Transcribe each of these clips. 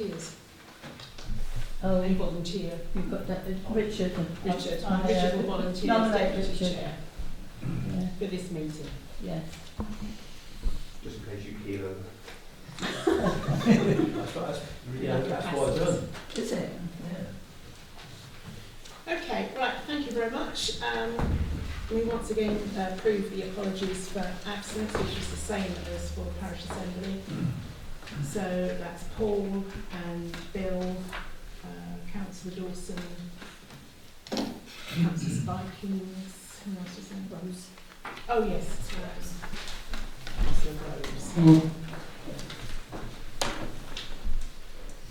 volunteers? Oh, A volunteer. you've got that, Richard. Richard. I, Richard will volunteer as nominate deputy Richard. chair Yeah, for this meeting. yes. Just in case you keel over. That's what I've done. Is it? Yeah. Okay, right, thank you very much. We once again approve the apologies for absence, which is the same as for the Parish Assembly. So that's Paul and Bill, Councillor Dawson, Councillor Spikings, who else was there? Rose. Oh yes, it's Rose. Councillor Rose.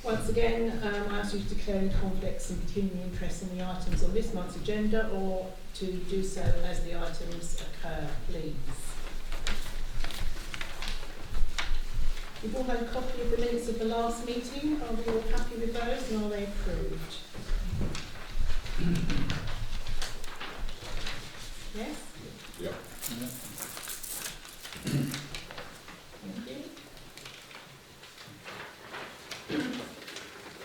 Once again, I ask you to declare any conflicts and continuing interest in the items on this month's agenda, or to do so as the items occur, please. You've all had a copy of the minutes of the last meeting. Are we all happy with those, and are they approved? Yes? Yep. Thank you.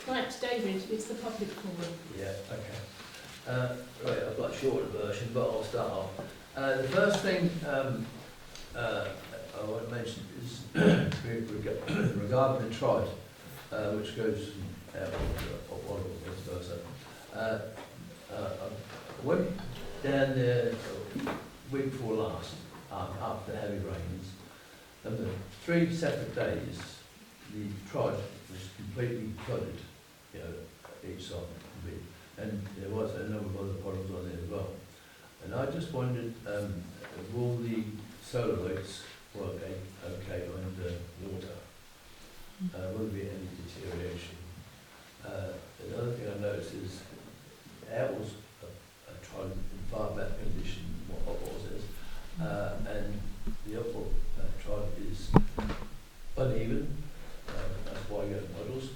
Right, David, it's the public forum. Yeah, okay. Right, I've got a shorter version, but I'll start off. The first thing I want to mention is regarding the trod, which goes out of one vice versa. I went down there week before last, after heavy rains, and the 3 separate days, the trod was completely flooded, you know, each side, and there was a number of other problems on there as well. And I just wondered, will the solar lights work okay under water? Will there be any deterioration? The other thing I noticed is the air was tried in far better condition than what was is, and the Upwell trod is uneven. That's why you get puddles,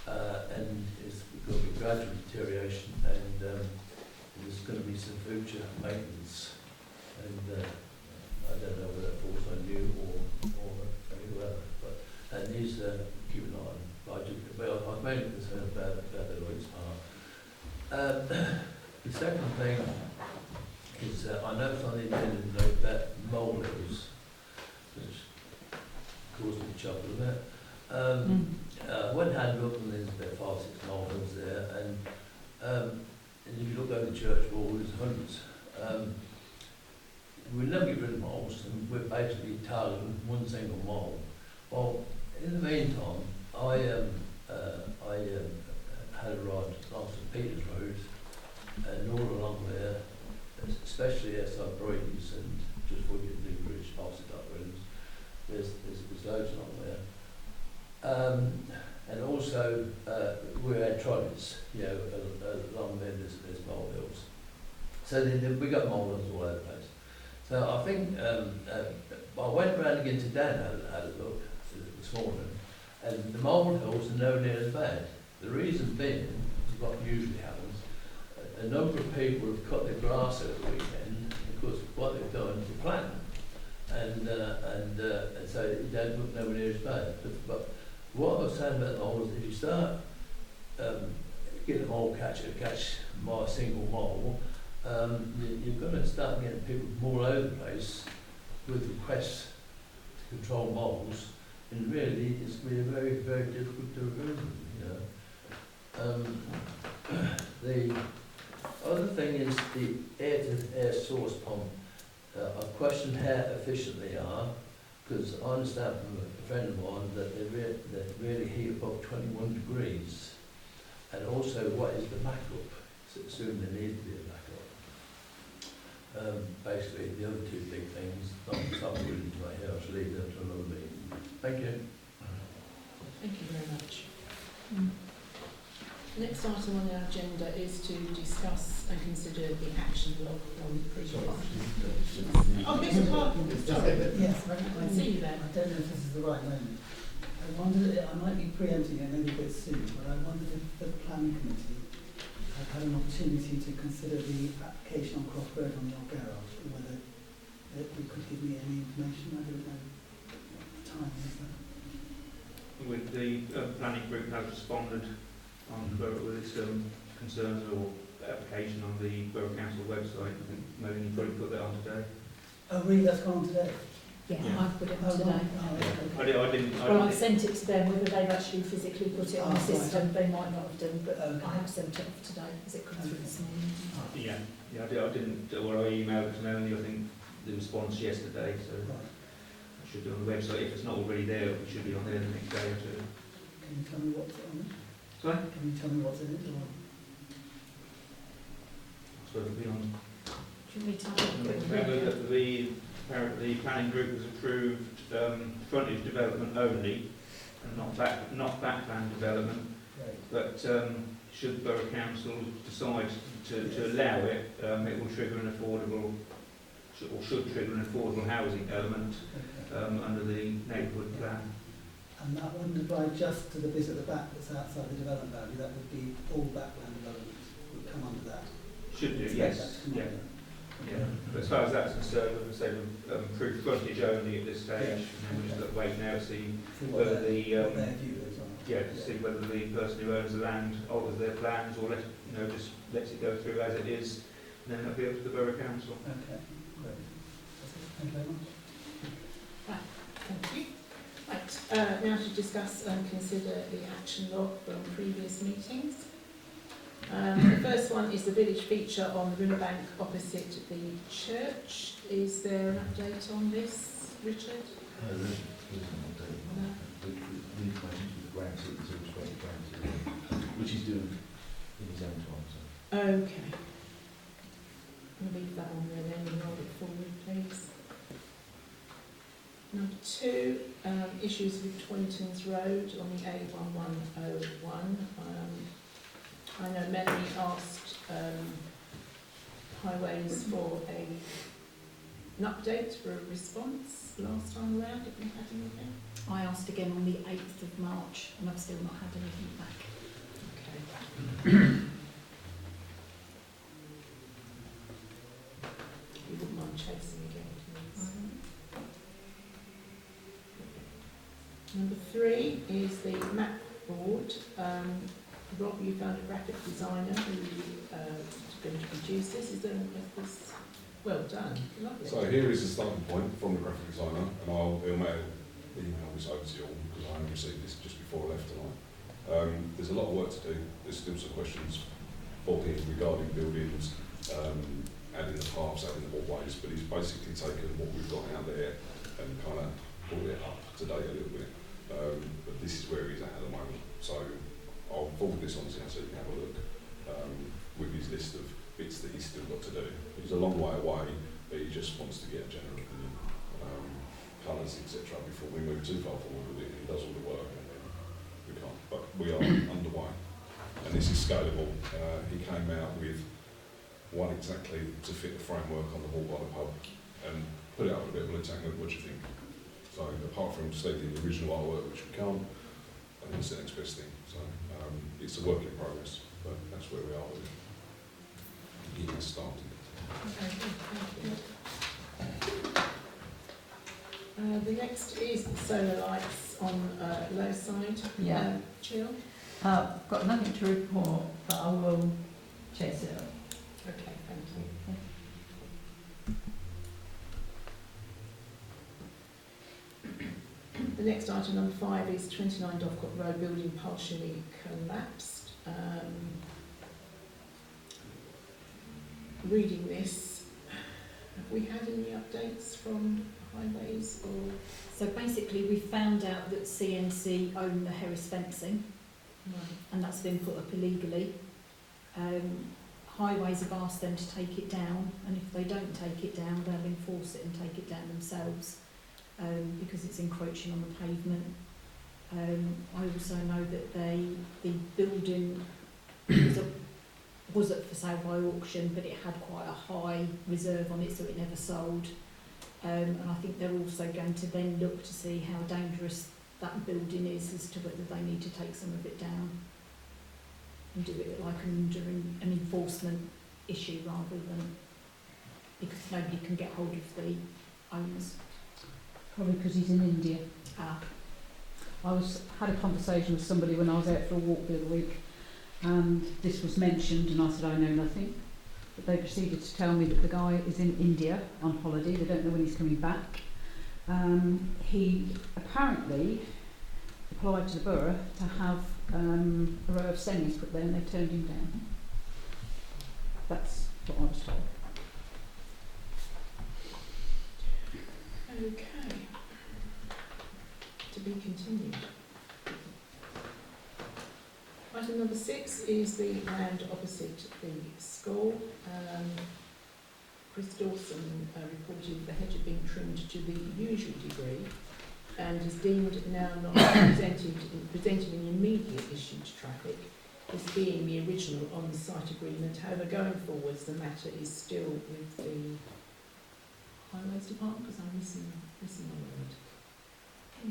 and it's going to be gradual deterioration, and there's going to be some future maintenance, and I don't know whether that falls on you or whoever, but that needs to keep an eye on. But I was mainly concerned about the Lloyd's part. The second thing is I noticed on the agenda note that molehills, which caused me to chuckle a bit. Went and had a look, and there's about 5 or 6 molehills there, and if you look over the church wall, there's hundreds. We'll never get rid of moles, and we're basically targeting one single mole. Well, in the meantime, I had a ride along St Peter's Road, and all along there, especially outside Brody's and just before you get to the bridge, opposite that road, there's loads along there. And also, we had trolleys, you know, along there, there's molehills. So we got molehills all over the place. So I think, I went round again today and had a look this morning, and the molehills are nowhere near as bad. The reason being, what usually happens, a number of people have cut their grass over the weekend, because what they've done is plant, and so it don't look nowhere near as bad. But what I was saying about the moles, if you start getting a mole catcher to catch my single mole, you're going to start getting people from all over the place with requests to control moles, and really it's going to be very, very difficult to remove them, you know. The other thing is the air-to-air source pump. I've questioned how efficient they are, because I understand from a friend of mine that they really heat above 21 degrees. And also, what is the backup? So assume there needs to be a backup. Basically, the other 2 big things, not really to my house, leave them to another meeting. Thank you. Thank you very much. Next item on our agenda is to discuss and consider the action log from the previous. Oh, Mr. Parkin, sorry. Yes, I see you there. I don't know if this is the right moment. I wondered, I might be preempting it maybe a bit soon, but I wondered if the planning committee had had an opportunity to consider the application on Cross Road on your garage, or whether you could give me any information. I don't know what the time is. the planning group has responded on with its concerns or application on the Borough Council website. I think Melanie probably put that on today. Oh, really, that's gone on today? Yeah, Yeah. I've put it Oh, on today. oh, I okay. didn't. Well, I've sent it to them, whether they've actually physically put it on the Oh, right. system, they might not have done, but Okay. I have sent it off today, as it comes through this morning. Yeah, I didn't. Well, I emailed it to Melanie. I think the response yesterday, so Right. it should be on the website. If it's not already there, it should be on there the next day or two. Can you tell me what's on it? Sorry? Can you tell me what's in it? Or? I suppose it'll be on. Do you want me to have a quick Remember look? that the planning group has approved frontage development only, and not backland development. Right. But should Borough Council decide to allow it, it will trigger an affordable, should trigger an affordable housing element Okay. under the neighbourhood plan. And that wouldn't apply just to the bit at the back that's outside the development boundary, that would be all backland development would come under that. Should do, Expect that yes. to come Yeah. under. Yeah. But as far as that's concerned, as I say, we've approved frontage only at this stage, and then we've just got to wait now to see See what whether their view is on it. yeah, to see whether the person who owns the land alters their plans or just lets it go through as it is, and then that'll be up to the Borough Council. Okay, great. That's it. Thank you very much. Thank you. Right, now to discuss and consider the action log from previous meetings. The first one is the village feature on the riverbank opposite the church. Is there an update on this, Richard? There isn't an update. No. The information to the grant, it's all straight grant, which he's doing in his own time. So. Okay. We'll leave that on there then and roll it forward, please. Number 2, issues with Twinton's Road on the A1101. I know Melanie asked Highways for an update for a response last time around. Have you had anything? I asked again on the 8th of March, and I've still not had anything back. Okay. You wouldn't mind chasing again, please? Number 3 is the map board. Rob, you found a graphic designer who is going to produce this. Is there this? Well done. Lovely. So here is the starting point from the graphic designer, and I'll email this over to you all because I only received this just before I left tonight. There's a lot of work to do. There's still some questions for him regarding buildings, adding the paths, adding the walkways, but he's basically taken what we've got out there and kind of brought it up to date a little bit. But this is where he's at the moment. So I'll forward this on to him so you can have a look with his list of bits that he's still got to do. He's a long way away, but he just wants to get a general opinion, colours, etc. before we move too far forward with it. He does all the work and then we can't. But we are underway. And this is scalable. He came out with one exactly to fit the framework on the wall by the pub and put it up a bit. Well, what do you think? So apart from stating the original artwork, which we can't, and that's the next best thing. So it's a work in progress, but that's where we are with it. Getting started. Okay, thank you. The next is the solar lights on low side. Yeah. Jill? I've got nothing to report, but I will chase it up. Okay, thank you. The next item, number 5, is 29 Dovecote Road building partially collapsed. Reading this, have we had any updates from Highways or? So basically, we found out that CNC own the Harris fencing, and that's been put up illegally. Highways have asked them to take it down, and if they don't take it down, they'll enforce it and take it down themselves, because it's encroaching on the pavement. I also know that the building was up for sale by auction, but it had quite a high reserve on it, so it never sold. And I think they're also going to then look to see how dangerous that building is as to whether they need to take some of it down and do it like an enforcement issue rather than because nobody can get hold of the owners. Probably because he's in India. had a conversation with somebody when I was out for a walk the other week, and this was mentioned, and I said I know nothing. But they proceeded to tell me that the guy is in India on holiday. They don't know when he's coming back. He apparently applied to the borough to have a row of semis put there, and they turned him down. That's what I was told. Okay. To be continued. Item number 6 is the land opposite the school. Chris Dawson reported the hedge had been trimmed to the usual degree and is deemed now not presenting an immediate issue to traffic, as being the original on-site agreement. However, going forwards, the matter is still with the Highways Department, because I'm missing a word.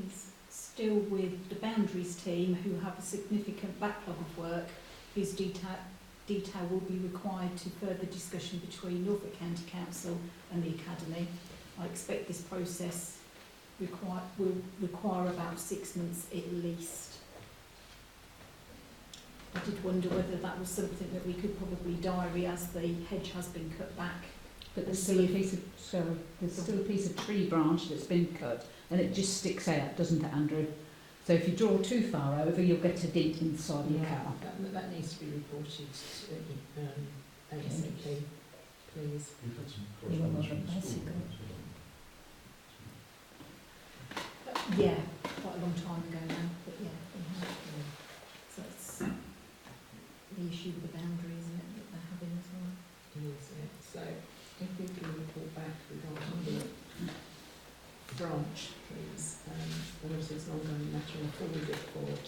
Is still with the boundaries team, who have a significant backlog of work, whose detail will be required to further discussion between Norfolk County Council and the Academy. I expect this process will require about 6 months at least. I did wonder whether that was something that we could probably diary, as the hedge has been cut back. But there's still a piece of tree branch that's been cut, and it just sticks out, doesn't it, Andrew? So if you draw too far over, you'll get a dent inside your car. That needs to be reported to ASAP, please. We've had some correspondence from the school. Yeah, quite a long time ago now, but yeah, we have. So it's the issue with the boundary, isn't it, that they're having as well? It is, yeah. So if we can report back regarding the branch, please. Obviously it's an ongoing matter, and a full report.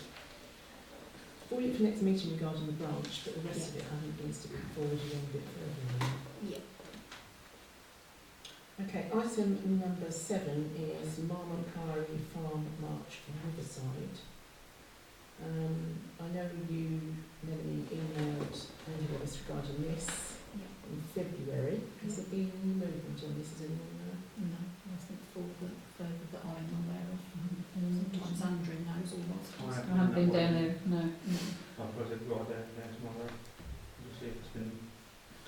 For next meeting regarding the branch, but the rest of it I think needs to be forwarded on a bit further. Yeah. Okay, item number 7 is Marmont Priory Farm March from Riverside. I know you, Melanie, emailed Andy Lewis regarding this in February. Has there been any movement on this? Does anyone know? No, nothing further that I'm aware of. Sometimes Andrew knows all what's I I haven't been down there, no. I'll put it right down there tomorrow. We'll see if it's been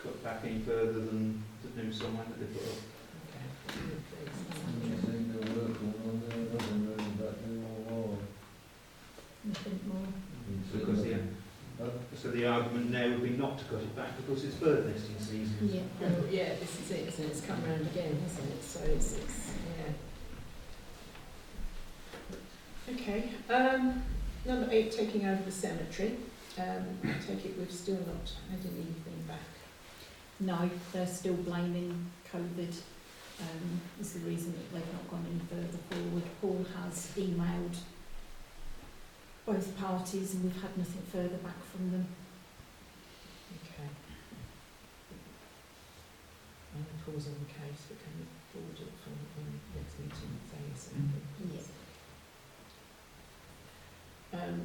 cut back any further than the new sign that they put up. Nothing more. Because so the argument now would be not to cut it back because it's bird nesting season. Yeah. Oh, yeah, this is it, so it's come round again, hasn't it? So it's yeah. Okay, number 8, taking over the cemetery. I take it we've still not had anything back. No, they're still blaming COVID. Is the reason that they've not gone any further forward. Paul has emailed both parties and we've had nothing further back from them. Okay. Paul's on the case, but can you forward it for next meeting? Yes.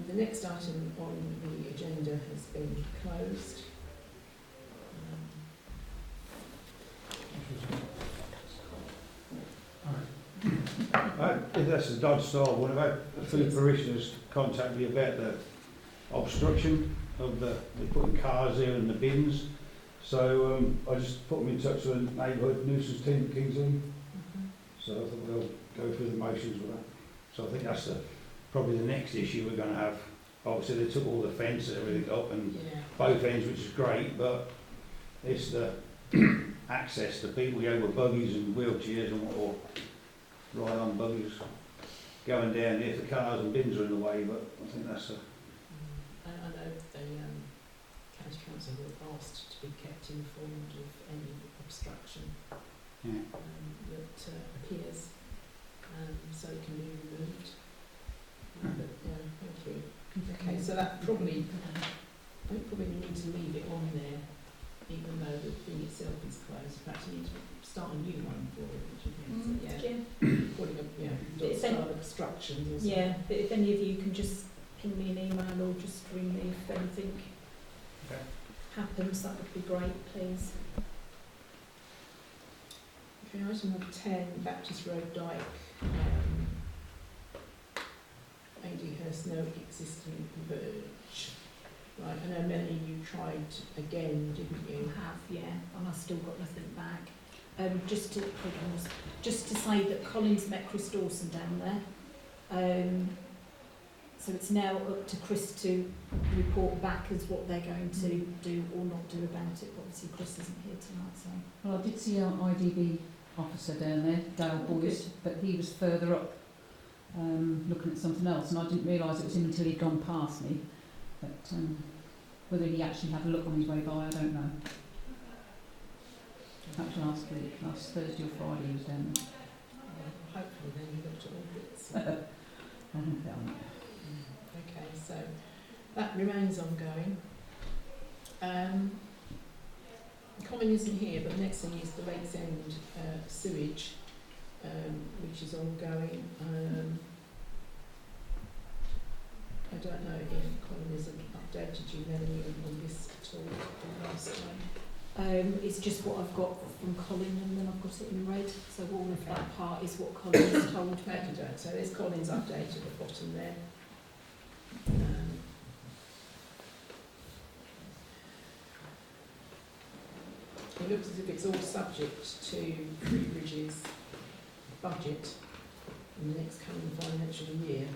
The next item on the agenda has been closed. That's the Dodge style one. I've had a few parishioners contact me about the obstruction of they're putting cars here and the bins. So I just put them in touch with the neighbourhood nuisance team at Kingsley. So I thought we'll go through the motions with that. So I think that's probably the next issue we're going to have. Obviously they took all the fence and everything up and both ends, which is great, but it's the access to people with buggies and wheelchairs and or right on buggies going down there. The cars and bins are in the way, but I think that's I know the County Council were asked to be kept informed of any obstruction that appears, so it can be removed. But yeah, thank you. Okay, so that probably, I think probably need to leave it on there, even though the thing itself is closed. Perhaps you need to start a new one for it, which is calling up, start obstructions or something. Yeah, but if any of you can just ping me an email or just ring me if anything happens, that would be great, please. Okay, item number 10, Baptist Road Dyke, AD existing verge. Right, I know Melanie, you tried again, didn't You you? have, yeah, and I've still got nothing back. Just to say that Colin's met Chris Dawson down there. So it's now up to Chris to report back as what they're going to do or not do about it. Obviously Chris isn't here tonight, so. Well, I did see our IDB officer down there, Dale Oh, Boyce, but he was further up looking at something else, and I didn't realise it was him until he'd gone past me. But whether he actually had a look on his way by, I don't know. That was last week, last Thursday or Friday he was down there. Hopefully then you looked at all bits. I don't know. Okay, so that remains ongoing. Colin isn't here, but the next thing is the Lakes End sewage, which is ongoing. I don't know if Colin hasn't updated you, Melanie, on this at all from last time. It's just what I've got from Colin, and then I've got it in red. So all of that part is what Colin has told me. So there's Colin's update at the bottom there. It looks as if it's all subject to Three Bridges budget in the next coming financial year.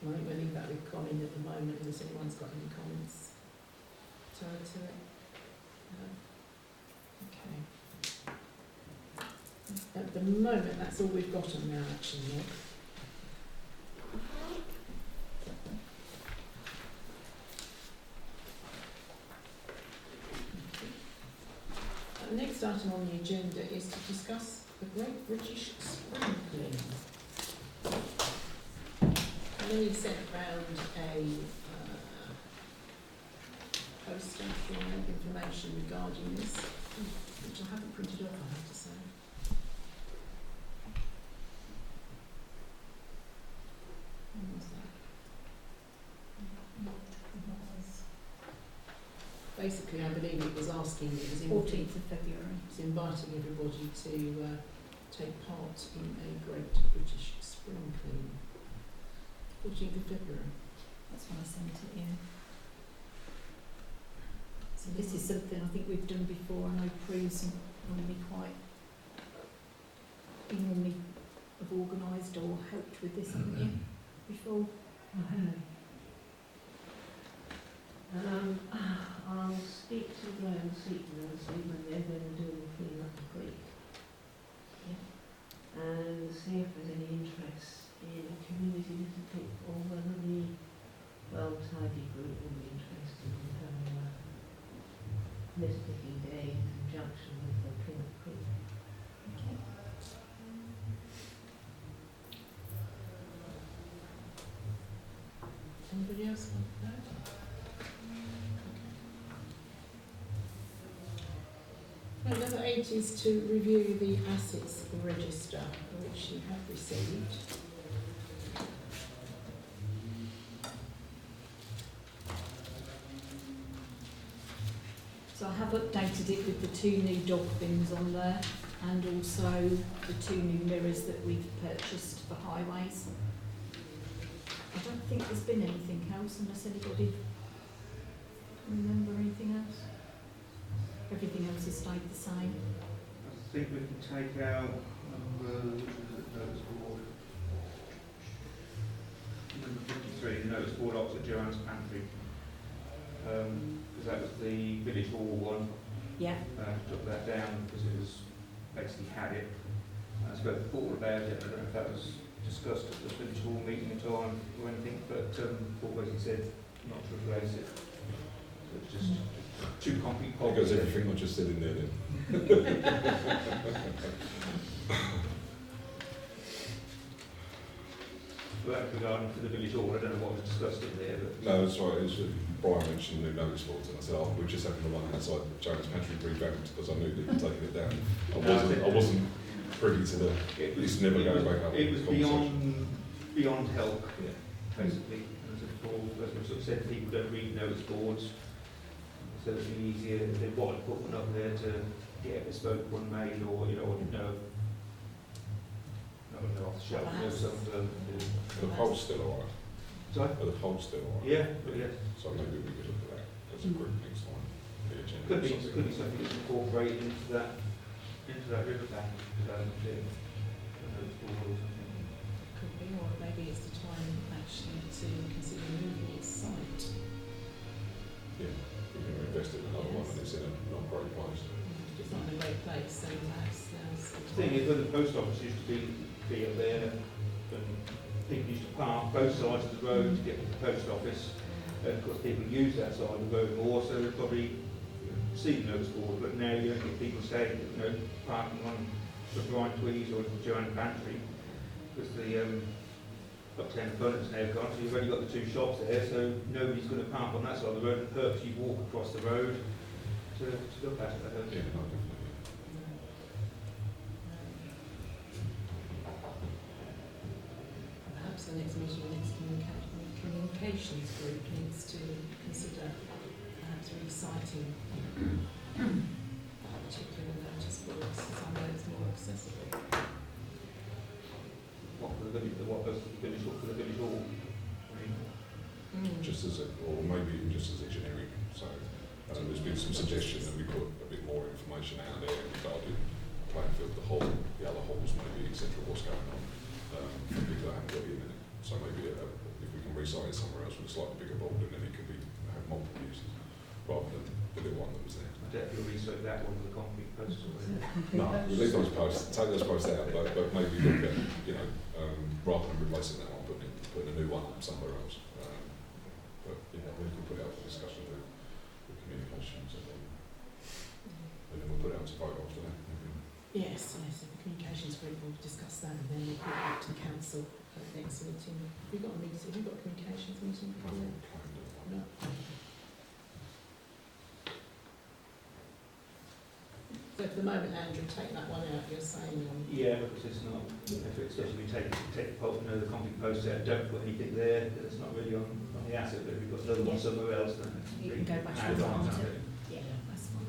I think we'll leave that with Colin at the moment, unless anyone's got any comments to add to it. Okay. At the moment, that's all we've got on our action log. The next item on the agenda is to discuss the Great British Spring Clean. I know you sent round a poster with information regarding this, which I haven't printed off, I have to say. When was that? Basically, I believe it was asking, it was 14th of February. It's inviting everybody to take part in a Great British Spring Clean. 14th of February. That's when I sent it in. So this is something I think we've done before. I know Prue's normally have organised or helped with this, haven't you, before? I'll speak to Graham Seaton and see when they're going to do the clean up the creek. Yeah. And see if there's any interest in a community little pick, or whether the Well Tidy group will be interested in having a litter picking day in conjunction with the clean up creek. Okay. Anybody else want to know? Okay. Number 8 is to review the assets register, which you have received. So I have updated it with the 2 new dog bins on there, and also the 2 new mirrors that we've purchased for highways. I don't think there's been anything else, unless anybody remember anything else. Everything else has stayed the same. I think we can take out notice board. Number 53, the notice board opposite Joanne's Pantry. Because that was the Village Hall one. Yeah. Took that down because it was basically had it. I spoke to Paul about it. I don't know if that was discussed at the Village Hall meeting time or anything, but Paul basically said not to replace it. So it's just 2 concrete There pockets. goes everything I just said in there then. For that regarding for the Village Hall, I don't know what was discussed in there, but No, that's right. It was Brian mentioned new notice boards, and I said, "Oh, we're just having the one outside Joanne's Pantry revamped," because I knew that you'd taken it down. I wasn't privy to the. It's never going back up. It was conversation. beyond help, Yeah. basically. As we sort of said, people don't read notice boards, so it'd be easier if they wanted to put one up there to get a bespoke one made, or not off the shelter, Perhaps. some, Are the poles still alright? sorry? Are the poles still alright? Yeah, yes. So maybe we could look at that as a group next time. The agenda Could or be something. something that's incorporated into that riverbank development thing. Or something. Could be, or maybe it's the time actually to consider moving its site. Yeah, we can invest in another one and it's in a not great place. It's not in a great place, so perhaps now's the The thing is, when the post office used to be up there, and people used to park both sides of the road to get to the post office, and of course people use that side of the road more, so they'd probably see the notice board, but now you don't get people staying, parking on the Bright Tweeds or the Joanne Pantry, because the Uptown Furnace now gone, so you've only got the two shops there, so nobody's going to park on that side of the road and purposely walk across the road to look at it, I don't Yeah, think. no, definitely. Perhaps the next meeting, the next communications group needs to consider perhaps reciting that particular notice board, since I know it's more accessible. What for the village, what goes to the village hall, for the village hall? I mean, Just as a, or maybe even just as a generic, so there's been some suggestion that we put a bit more information out there regarding playing field, the hall, the other halls maybe, etc., what's going on, for people that haven't got in it. So maybe if we can recite it somewhere else with a slightly bigger board, and then it can be have multiple uses, rather than the little one that was there. I doubt you'll research that one with the concrete posts or anything. No, we leave those posts, take those posts out, but maybe look at, rather than replacing that one, putting a new one somewhere else. But yeah, we can put it out for discussion with communications, and then we'll put it out to vote after that. Yes, the communications group will discuss that and then we'll put it back to the council at the next meeting. We've got a meeting, we've got a communications meeting. No. So for the moment, Andrew, take that one out, you're saying Yeah, because it's not, especially if we take the concrete posts out, don't put anything there, because it's not really on the asset, but if we've got another one Yeah. somewhere else, then it's You really can go back to add the on, front. can't it? Yeah, that's fine.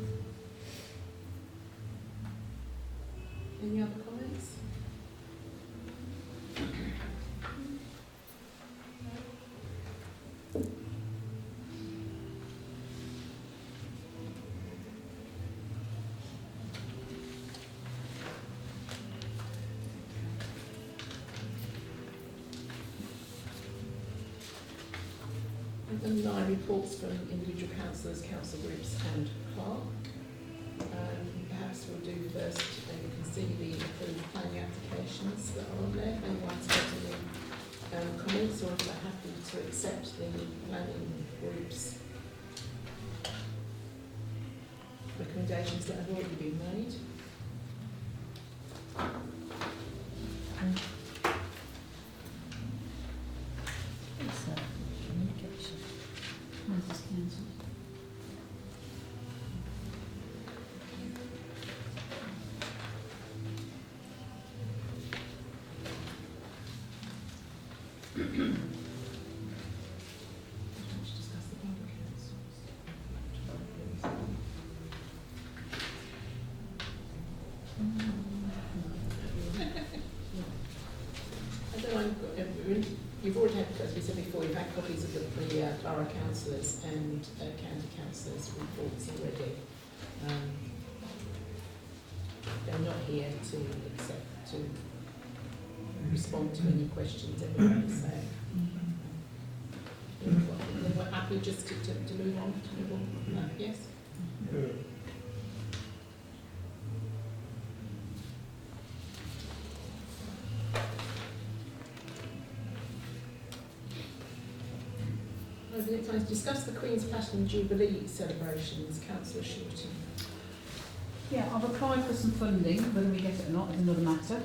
Any other comments? And 9 reports from individual councillors, council groups and clerk. Perhaps we'll do first, we can see the approved planning applications that are on there. Anyone's got any comments, or if they're happy to accept the planning groups recommendations that have already been made. Where's this council? Discuss the public councils. I don't know, you've already had, as we said before, you've had copies of the borough councillors and county councillors' reports already. They're not here to respond to any questions anyway, so. We're happy just to move on from that, yes? The next one is discuss the Queen's Platinum Jubilee celebrations, Councillor Shorten. Yeah, I've applied for some funding. Whether we get it or not is another matter.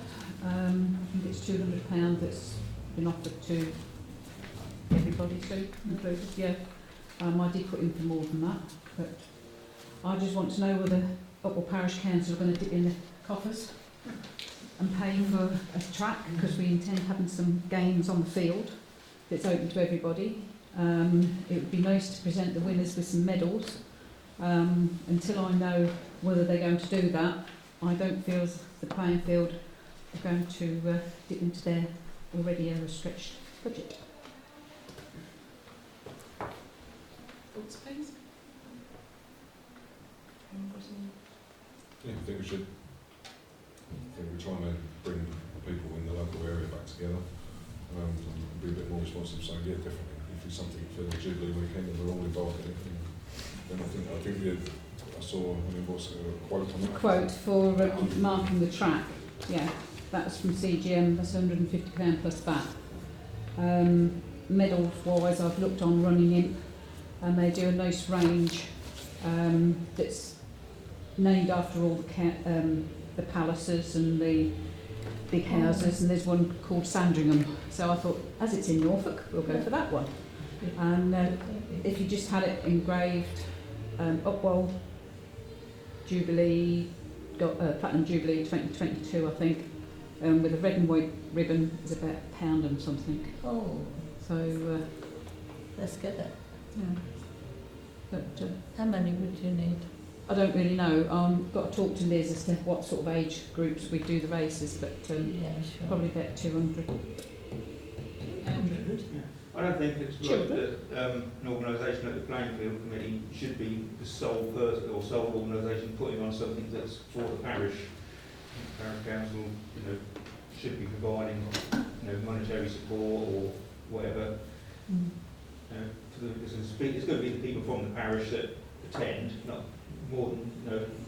I think it's £200 that's been offered to everybody, so included. Yeah, I did put in for more than that, but I just want to know whether Upwell Parish Council are going to dip in the coffers and pay for a track, because we intend having some games on the field that's open to everybody. It would be nice to present the winners with some medals. Until I know whether they're going to do that, I don't feel the playing field are going to dip into their already overstretched budget. Thoughts, please? Anybody? Yeah, I think we should. I think we're trying to bring people in the local area back together and be a bit more responsive. So yeah, definitely. If it's something for the Jubilee weekend and we're all involved in it, then I think I saw, what's a quote on that? Quote for marking the track. Yeah, that's from CGM. That's £150 plus VAT. Medals wise, I've looked on Running Imp, and they do a nice range that's named after all the palaces and the big houses, and there's one called Sandringham. So I thought, as it's in Norfolk, we'll go for that one. And if you just had it engraved, Upwell Jubilee, Platinum Jubilee 2022, I think, with a red and white ribbon, is about £1 and something. Oh, So, let's get it. yeah. But How many would you need? I don't really know. Got to talk to Liz as to what sort of age groups we do the races, but Yeah, sure. probably about 200. 100? I don't think it's right that an organisation like the Playing Field Committee should be the sole person or sole organisation putting on something that's for the parish. The Parish Council, should be providing, monetary support or whatever. It's going to be the people from the parish that attend, not more than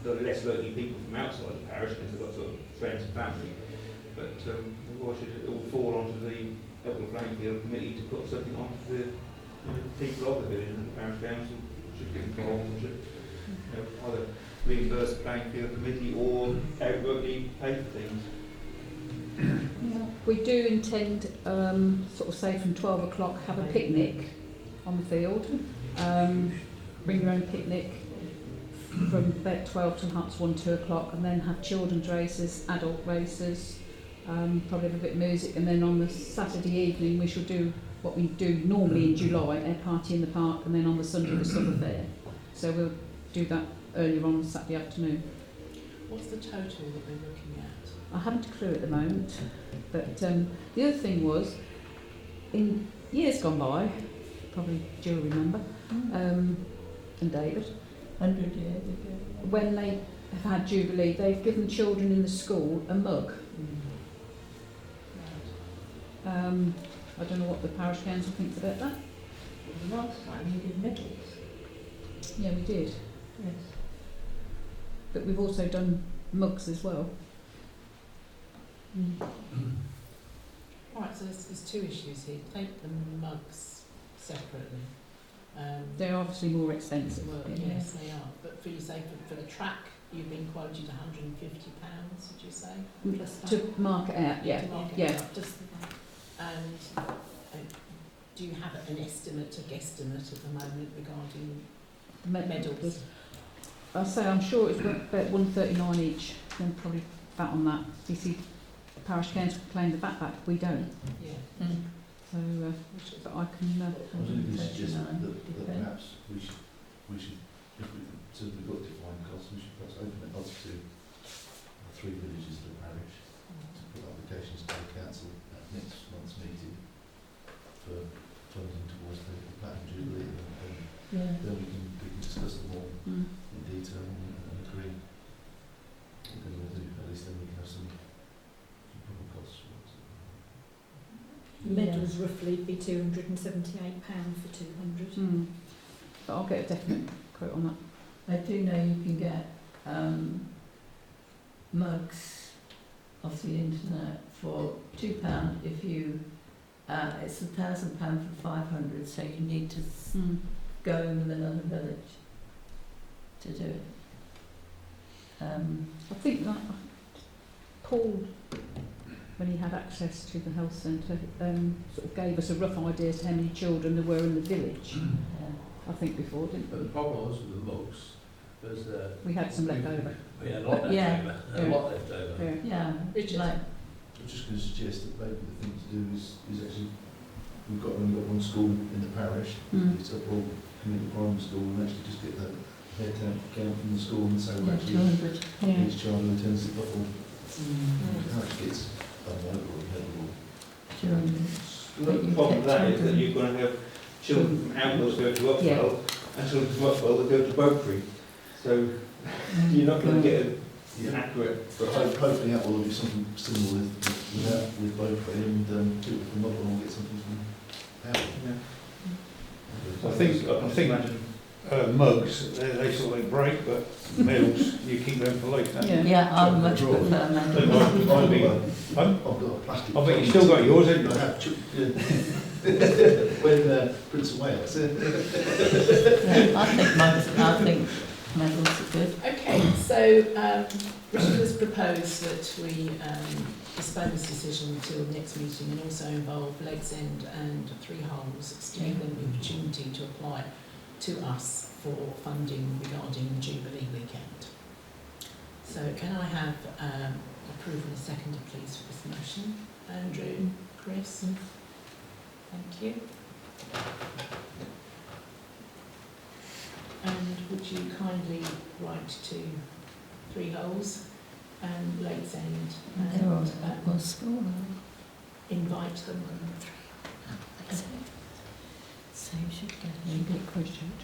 the less likely people from outside the parish, because they've got sort of friends and family. But why should it all fall onto the Upwell Playing Field Committee to put something on to the people of the village, and the Parish Council should get involved and should either reimburse the Playing Field Committee or outwardly pay for things. We do intend, sort of say from 12 o'clock, have a picnic on the field. Bring your own picnic from about 12 till 1, 2 o'clock, and then have children's races, adult races, probably have a bit of music, and then on the Saturday evening we shall do what we do normally in July, a party in the park, and then on the Sunday the summer fair. So we'll do that earlier on Saturday afternoon. What's the total that we're looking at? I haven't a clue at the moment, but the other thing was, in years gone by, probably Jill remember, and David, 100 years ago. when they have had Jubilee, they've given children in the school a mug. I don't know what the Parish Council thinks about that. The last time you did medals. Yeah, we did, Yes. but we've also done mugs as well. Right, so there's two issues here. Take the mugs separately. They're obviously more expensive. Well, yeah. yes, they are. But for you say for the track, you've been quoted £150. Did you say? Plus that. To mark it out, yeah. To mark it Yeah. out. Just the VAT. And do you have an estimate, a guesstimate at the moment regarding medals? I'll say I'm sure it's about £139 each, then probably VAT on that. You see, the Parish Council claim the VAT back, we don't. Yeah. So, but I can. I was going to suggest that perhaps we should, if we've got defined costs, we should perhaps open it up to 3 villages of the parish to put applications to the council at next month's meeting for funding towards the Platinum Jubilee, and Yeah. then we can discuss them all in detail and agree what we're going to do. At least then we can have some proper costs. Medals roughly be £278 for 200. But I'll get a definite quote on that. I do know you can get mugs off the internet for £2 if you. It's £1,000 for 500, so you need to go with another village to do it. I think that Paul, when he had access to the health centre, sort of gave us a rough idea as to how many children there were in the village. I think before, didn't But the problem was with the mugs was that we? We had some left over. we had a lot left Yeah. over. A Yeah. lot left over. Yeah. Yeah, Richard? like I'm just going to suggest that maybe the thing to do is actually, we've only got one school in the parish, it's Upwell Community Primary School, and actually just get the head count from the school and say, well, actually, 200. Yeah. each child who attends the Upwell parish gets The problem with that is that you're going to have children from Outwells go to Upwell and children from Upwell that go to Beaufry. So you're not going to get an accurate. But hopefully that will do something similar with both, and people from Upwell will get something from Outwell. I think mugs, they sort of break, but medals, you keep them for later. Yeah, I would much prefer I've amended. got a plastic. I bet you still got yours, haven't you? I have when Prince of Wales. Yeah, I think medals are good. Okay, so Richard has proposed that we postpone this decision until the next meeting and also involve Lakes End and Three Holes to give them the opportunity to apply to us for funding regarding the Jubilee weekend. So can I have approval and seconder please for this motion? Andrew, Chris? Thank you. And would you kindly write to Three Holes and Lakes End They're all and at Upwell School. invite them? So you should get a You bit get questioned.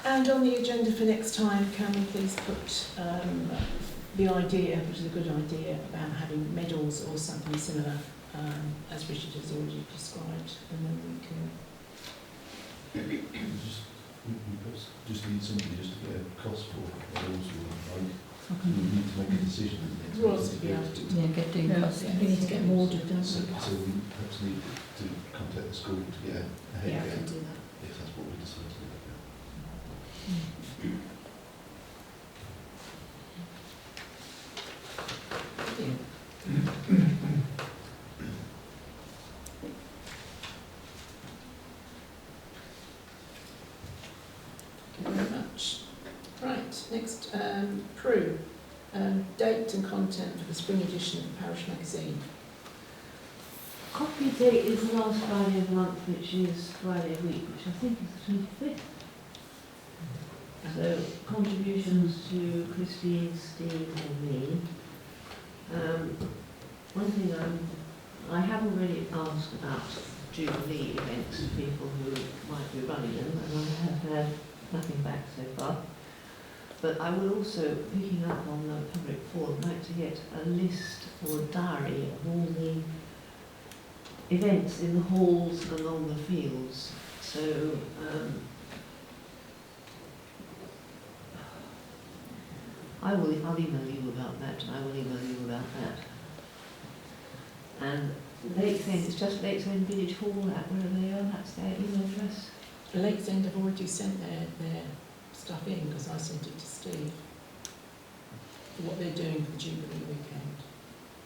And on the agenda for next time, can we please put the idea, which is a good idea, about having medals or something similar, as Richard has already described, and then we can. We just need somebody just to get a cost for those who we need to make a decision in the next Ross meeting would be able to. Yeah, get doing Yeah, costs. we need to get more ordered, don't So, we? so we perhaps need to contact the school to get a head Yeah, I count, can do that. if that's what we decide to do. Thank you very much. Right, next, Prue, date and content for the spring edition of the Parish Magazine. Copy date is the last Friday of the month, which is Friday a week, which I think is the 25th. So contributions to Christine, Steve and me. One thing I have already asked about Jubilee events to people who might be running them, and I have had nothing back so far. But I will also, picking up on the public forum, like to get a list or a diary of all the events in the halls and along the fields. So I'll email you about that, and I will email you about that. And Lakes End, it's just Lakes End Village Hall, wherever they are, that's their email address. Lakes End have already sent their stuff in, because I sent it to Steve, for what they're doing for the Jubilee weekend.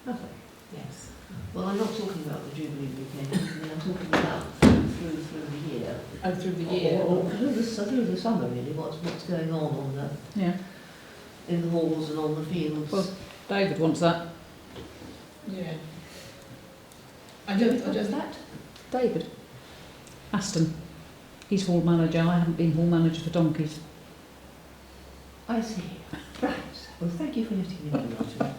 Lovely. Yes. Well, I'm not talking about the Jubilee weekend, I'm talking about through the year. Oh, through the year. Or through the summer, really, what's going on the, Yeah. in the halls and on the fields. Well, David wants that. Yeah. I What's don't. that? David. Aston. He's hall manager. I haven't been hall manager for donkeys. I see. Right. Well, thank you for letting me know, Roger.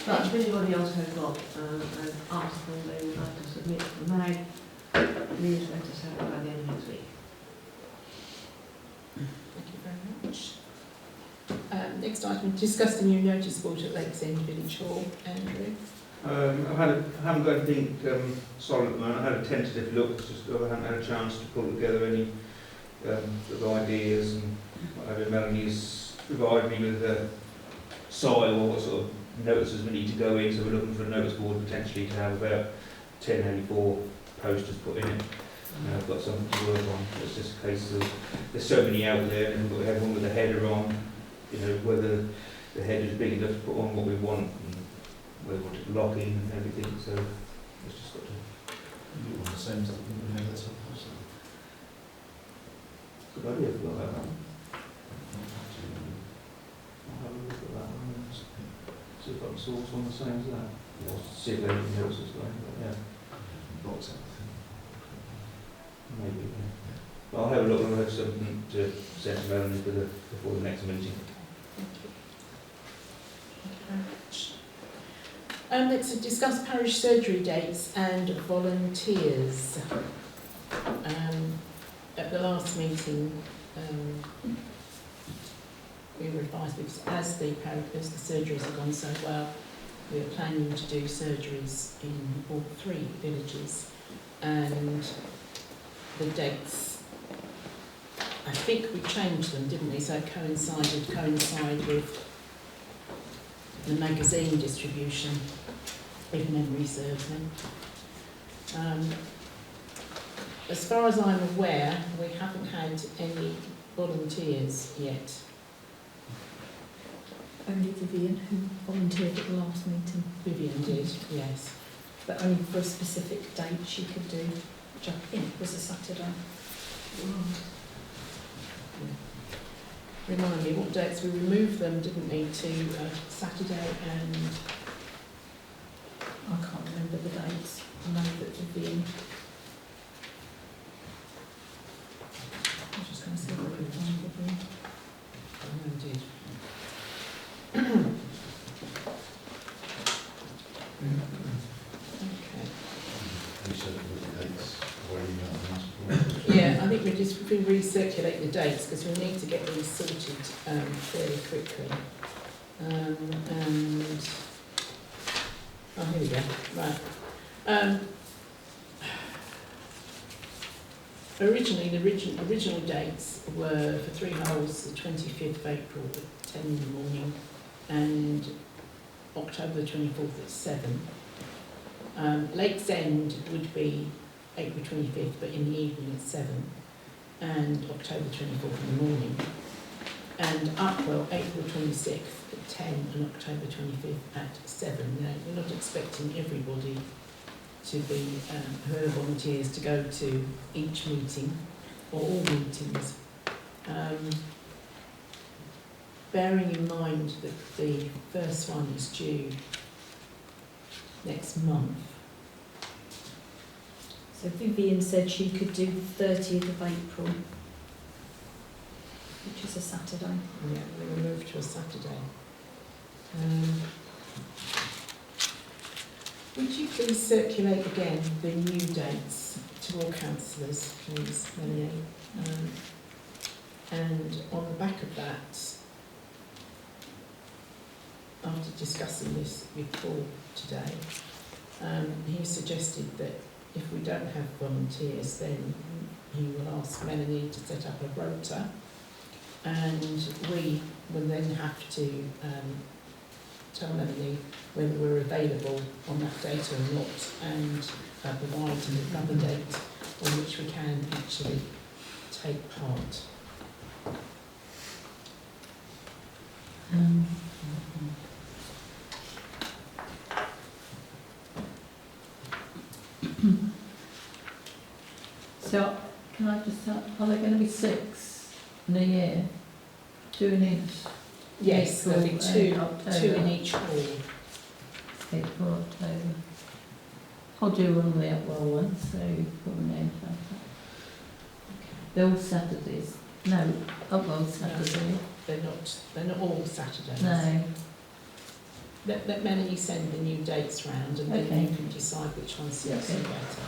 But if anybody else has got an article they would like to submit to the mag, please let us have it by the end of next week. Thank you very much. Next item, discuss the new notice board at Lakes End Village Hall. Andrew? I haven't got anything solid at the moment. I had a tentative look, it's just I haven't had a chance to pull together any sort of ideas and whatever. Melanie's provided me with a soil or what sort of notices we need to go in, so we're looking for a notice board potentially to have about 10, maybe 4 posters put in it. I've got something to work on. It's just a case of there's so many out there, and we've got to have one with a header on, you know, whether the header is big enough to put on what we want, and whether we want it to lock in and everything, so it's just got to... You want the same stuff, we have that stuff also. Good idea, I've got that one. I'll have a look at that one and see if I can source one the same as that. Or see if anything else is going, but yeah. Box everything. a look and we'll have something to send to Melanie before the next meeting. Thank you. Thank you very much. Let's discuss parish surgery dates and volunteers. At the last meeting, we were advised, because as the surgeries have gone so well, we are planning to do surgeries in all 3 villages, and the dates, I think we changed them, didn't we? So it coincide with the magazine distribution, if memory serves me. As far as I'm aware, we haven't had any volunteers yet. Only Vivian, who volunteered at the last meeting, Vivian did, yes. but only for a specific date she could do, which I think was a Saturday. Remind me, what dates? We removed them, didn't we, to Saturday and... I can't remember the dates. I know that Vivian... I was just going to see what we've done with Vivian. Oh, indeed. Okay. We said the dates where you Yeah, I think we recirculate the dates because we need to get these sorted fairly quickly. And oh, here we go. Right. Originally, the original dates were for 3 holes, the 25th of April at 10 in the morning, and October the 24th at 7. Lakes End would be April 25th, but in the evening at 7, and October 24th in the morning. And Upwell, April 26th at 10, and October 25th at 7. Now, we're not expecting everybody to be, who are volunteers, to go to each meeting, or all meetings. Bearing in mind that the first one is due next month. So Vivian said she could do 30th of April, which is a Saturday. Yeah, we will move to a Saturday. Would you please circulate again the new dates to all councillors, please, Melanie? And on the back of that, after discussing this with Paul today, he suggested that if we don't have volunteers, then he will ask Melanie to set up a rota, and we will then have to tell Melanie whether we're available on that date or not, and provide another date on which we can actually take part. So, can I just ask, are there going to be 6 in a year? 2 in each? Yes, there'll be April, two in each hall. April, October. I'll do one of the Upwell ones, so you put my name down. They're all Saturdays. No, Upwell Saturday. They're not all Saturdays. No. Let Melanie send the new dates round, and then Okay. you can decide which one suits you Okay. better.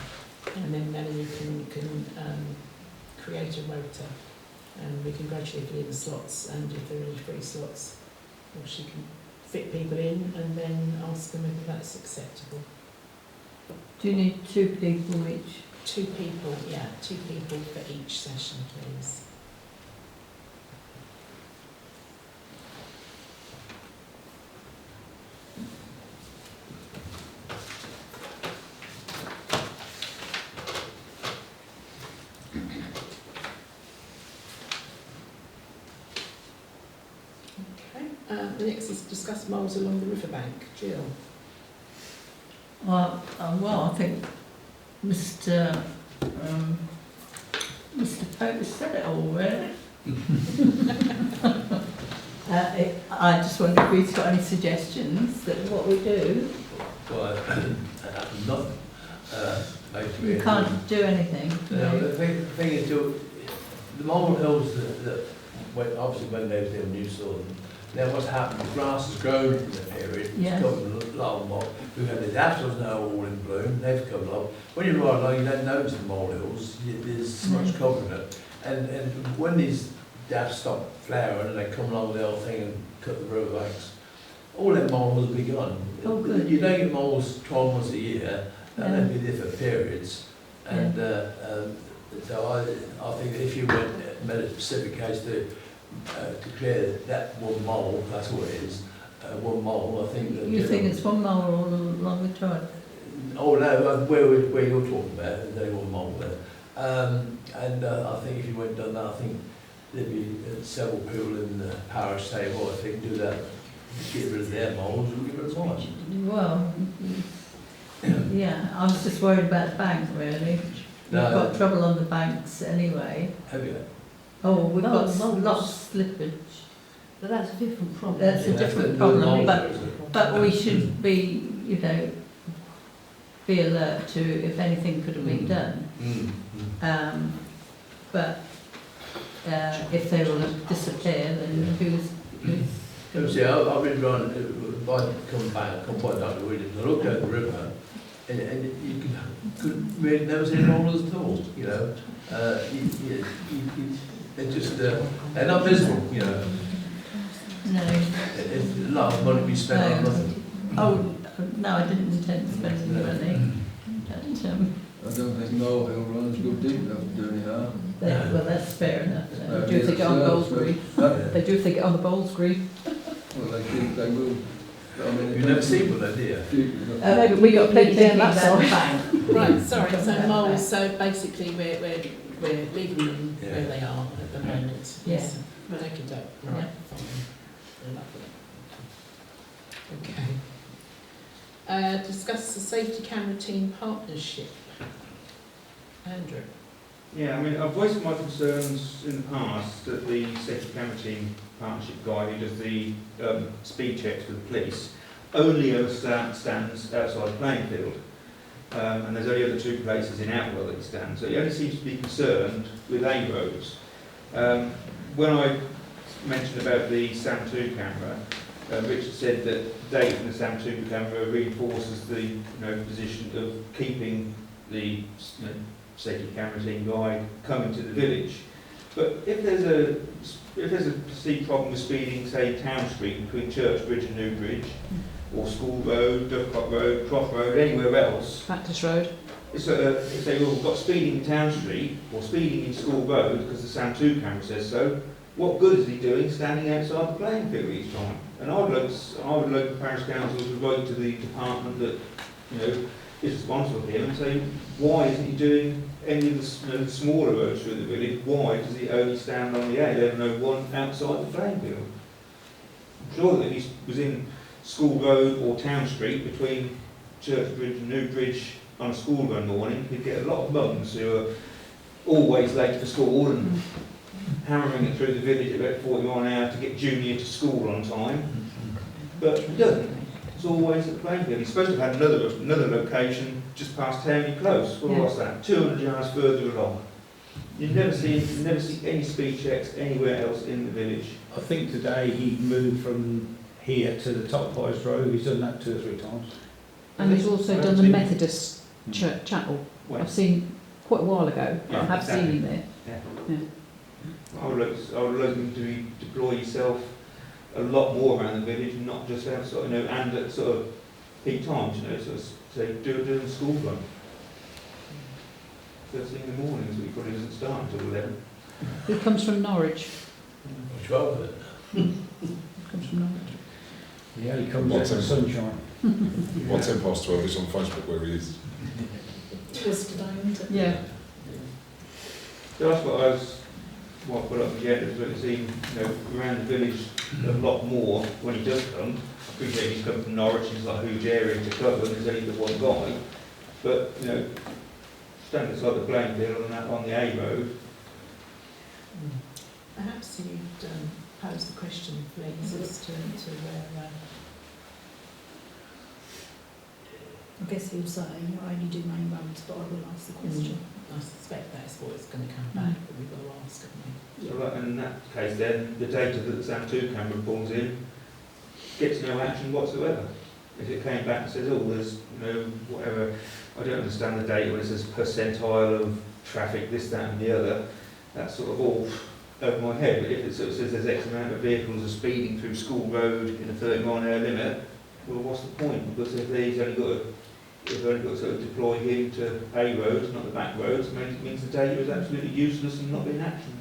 And then Melanie can create a rota, and we can gradually fill in the slots, and if there are any free slots, or she can fit people in and then ask them whether that's acceptable. Do you need 2 people each? 2 people, yeah, 2 people for each session, please. The next is discuss moles along the riverbank. Jill. Well, I think Mr. Pope said it all, really. I just wonder if he's got any suggestions that what we do. Well, I'm not basically. You can't do anything. The thing is, the molehills that went, obviously when they was there when you saw them, then what's happened, the grass has grown in the period, Yeah. it's covered a lot more. We've had the daffodils now all in bloom, they've covered a lot. When you ride along, you don't notice the molehills, there's so much covering it. And when these daffs stop flowering and they come along the old thing and cut the riverbanks, all them moles will be gone. Oh, good. You don't get moles 12 months a year, and they'll be there for periods. And so I think that if you made a specific case to clear that one mole, that's what it is, one mole, I think that... You think it's one mole all along the track? Oh no, where you're talking about, there's only one mole there. And I think if you went done that, I think there'd be several people in the parish say, well, if they can do that, get rid of their moles, we'll get rid of mine. Well, yeah, I was just worried about the bank, really. We've got trouble on the banks anyway. Have you? Oh, we've got moles. lots of slippage. But that's a different problem. That's a different problem, but we should be, you know, be alert to if anything could have been done. But if they will disappear, then who's See, I've been driving, if I come back, I come quite down to Williams, I looked at the river, and you could really never see moles at all, you know. They're just, they're not visible, you know. no. It's a lot of money to be spent on nothing. Oh, no, I didn't intend to spend any money. But, I don't think molehill runs go deep enough to do any harm. well, that's fair enough. They do if they get on the bowls green. They do if they get on the bowls green. Well, they think they will. I mean, You've never seen one, have you? deep enough. No, but we got plenty down that side. side. Right, sorry, so moles, so basically we're leaving them where they are at the moment. Yes. Well, they can do, Yeah. right, fine. Lovely. Okay. Discuss the safety camera team partnership. Andrew? Yeah, I mean, I've voiced my concerns in the past that the safety camera team partnership guy who does the speed checks with the police only ever stands outside the playing field. And there's only other 2 places in Upwell that he stands. So he only seems to be concerned with A roads. When I mentioned about the SAM2 camera, Richard said that data from the SAM2 camera reinforces the position of keeping the safety camera team guy coming to the village. But if there's a perceived problem with speeding, say Town Street between Church Bridge and New Bridge, or School Road, Dovecot Road, Croft Road, anywhere else, Practice road. if say, well, we've got speeding in Town Street or speeding in School Road because the SAM2 camera says so, what good is he doing standing outside the playing field each time? And I would like the Parish Council to write to the department that is responsible for him and say, why isn't he doing any of the smaller roads through the village? Why does he only stand on the A1101 outside the playing field? I'm sure that if he was in School Road or Town Street between Church Bridge and New Bridge on a school run morning, he'd get a lot of mums who are always late for school and hammering it through the village at about 40 miles an hour to get Junior to school on time. But he doesn't. It's always at the playing field. He's supposed to have had another location just past Townley Close. Well, what's that? 200 yards further along. You never see any speed checks anywhere else in the village. I think today he moved from here to the top Forest Road. He's done that 2 or 3 times. And he's also done the Methodist Church Chapel. Well, I've seen quite a while ago, but I have exactly. seen him there. Yeah. I would like him to deploy himself a lot more around the village and not just outside, and at sort of peak times, sort of say do a school run. First thing in the mornings, but he probably doesn't start until 11. He comes from Norwich. Which one was it? Comes from Norwich. Yeah, he comes out in the sunshine. 12 is on Facebook where he is. Just diamond. Yeah. So that's what I put up the agenda, but it's seen around the village a lot more when he does come. I appreciate he's come from Norwich, he's like a huge area to cover, and there's only the one guy. But stand aside the playing field on the A road. Perhaps you'd pose the question, please, as to where I guess he'll say, I only do main roads, but I will ask the question. I suspect that's what it's going to come back, but we've got to ask, haven't we? So like, in that case then, the data that the SAM2 camera pulls in gets no action whatsoever. If it came back and says, oh, there's, whatever, I don't understand the data when it says percentile of traffic, this, that and the other, that's sort of all over my head. But if it sort of says there's X amount of vehicles are speeding through School Road in a 30-mile-an-hour limit, well, what's the point? Because if they've only got to sort of deploy him to A roads, not the back roads, it means the data is absolutely useless and not being actioned.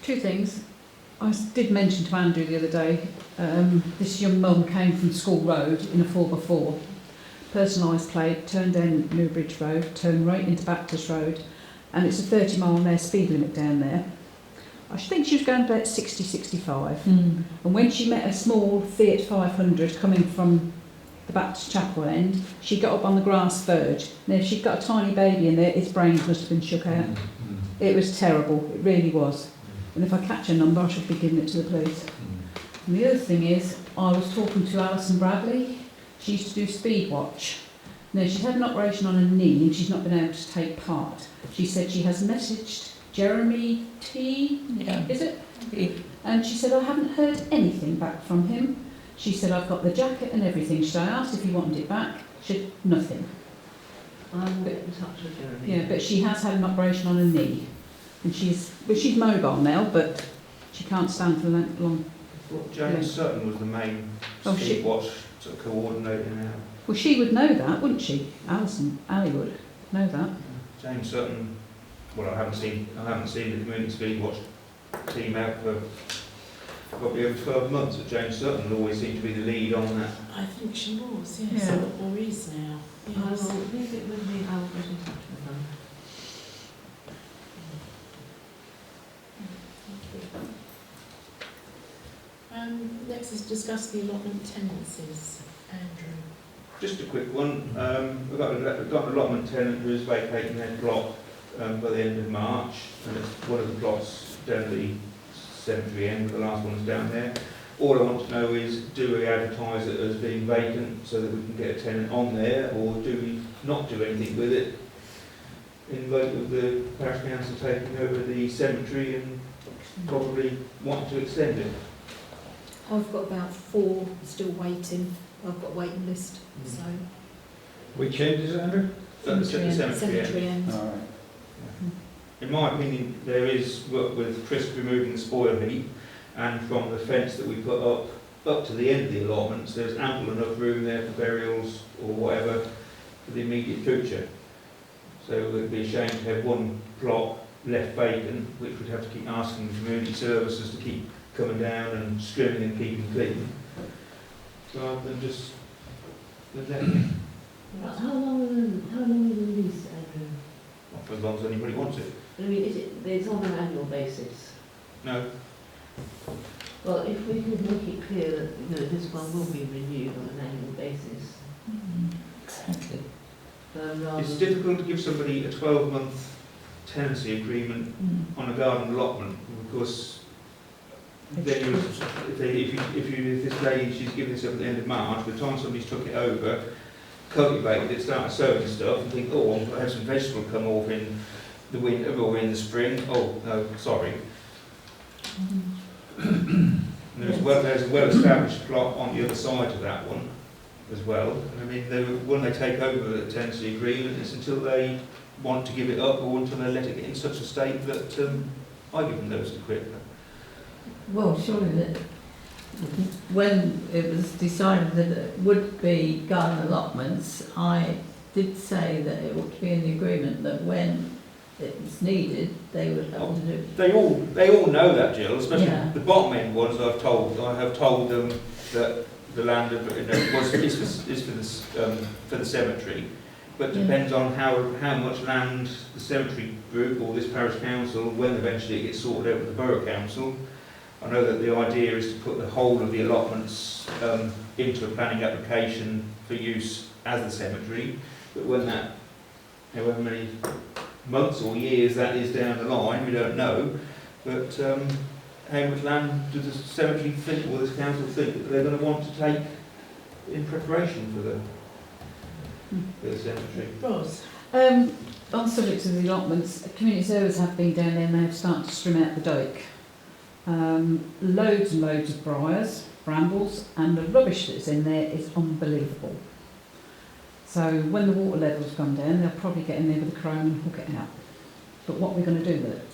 Two things. I did mention to Andrew the other day, this young mum came from School Road in a 4x4, personalised plate, turned down Newbridge Road, turned right into Baptist Road, and it's a 30-mile-an-hour speed limit down there. I think she was going about 60, 65. And when she met a small Fiat 500 coming from the Baptist Chapel end, she got up on the grass verge. Now, if she'd got a tiny baby in there, its brains must have been shook out. It was terrible, it really was. And if I catch a number, I should be giving it to the police. And the other thing is, I was talking to Alison Bradley. She used to do speed watch. Now, she's had an operation on her knee and she's not been able to take part. She said she has messaged Jeremy T, is it? And she said, I haven't heard anything back from him. She said, I've got the jacket and everything. She said, I asked if he wanted it back. She said, nothing. I will get in touch with Jeremy. Yeah, but she has had an operation on her knee. And she's mobile now, but she can't stand for that long. Well, James Sutton was the main speed watch sort of coordinator now. Well, she would know that, wouldn't she? Ali would know that. James Sutton, well, I haven't seen the community speed watch team out for probably over 12 months, but James Sutton would always seem to be the lead on that. I think she was, yes, or is now. I Yes. will leave it with me, I will get in touch with them. Next is discuss the allotment tenancies. Andrew. Just a quick one. We've got an allotment tenant who is vacating their plot by the end of March, and it's one of the plots down the cemetery end, the last one's down there. All I want to know is, do we advertise it as being vacant so that we can get a tenant on there, or do we not do anything with it in light of the Parish Council taking over the cemetery and probably wanting to extend it? I've got about 4 still waiting. I've got a waiting list, so. Which end is it, Andrew? Cemetery end. All right. In my opinion, there is work with Chris removing the spoil heap, and from the fence that we put up to the end of the allotments, there's ample enough room there for burials or whatever for the immediate future. So it would be a shame to have one plot left vacant, which would have to keep asking the community services to keep coming down and strimming and keeping clean, rather than just let it. How long is the lease, Andrew? Not for as long as anybody wants it. I mean, it's on an annual basis. No. Well, if we could make it clear that this one will be renewed on an annual basis. Exactly. It's difficult to give somebody a 12-month tenancy agreement on a garden allotment, because then if this lady, she's given this up at the end of March, by the time somebody's took it over, cultivated it, started sowing stuff, and think, oh, I'll have some vegetable come off in the winter or in the spring. Oh, no, sorry. There's a well-established plot on the other side of that one as well. And I mean, when they take over the tenancy agreement, it's until they want to give it up or until they let it get in such a state that I give them notice to quit. Well, surely that when it was decided that it would be garden allotments, I did say that it ought to be in the agreement that when it was needed, they would have to do it. They all know that, Jill, especially the bottom end ones. I have told them that the land is for the cemetery, but depends on how much land the cemetery group or this parish council, when eventually it gets sorted out with the borough council. I know that the idea is to put the whole of the allotments into a planning application for use as the cemetery, but when that, however many months or years that is down the line, we don't know. But how much land does the cemetery think, or this council think, that they're going to want to take in preparation for the cemetery? Ross? On the subject of the allotments, community service have been down there and they have started to trim out the dyke. Loads and loads of briars, brambles, and the rubbish that's in there is unbelievable. So when the water levels come down, they'll probably get in there with a chrome and hook it out. But what are we going to do with it?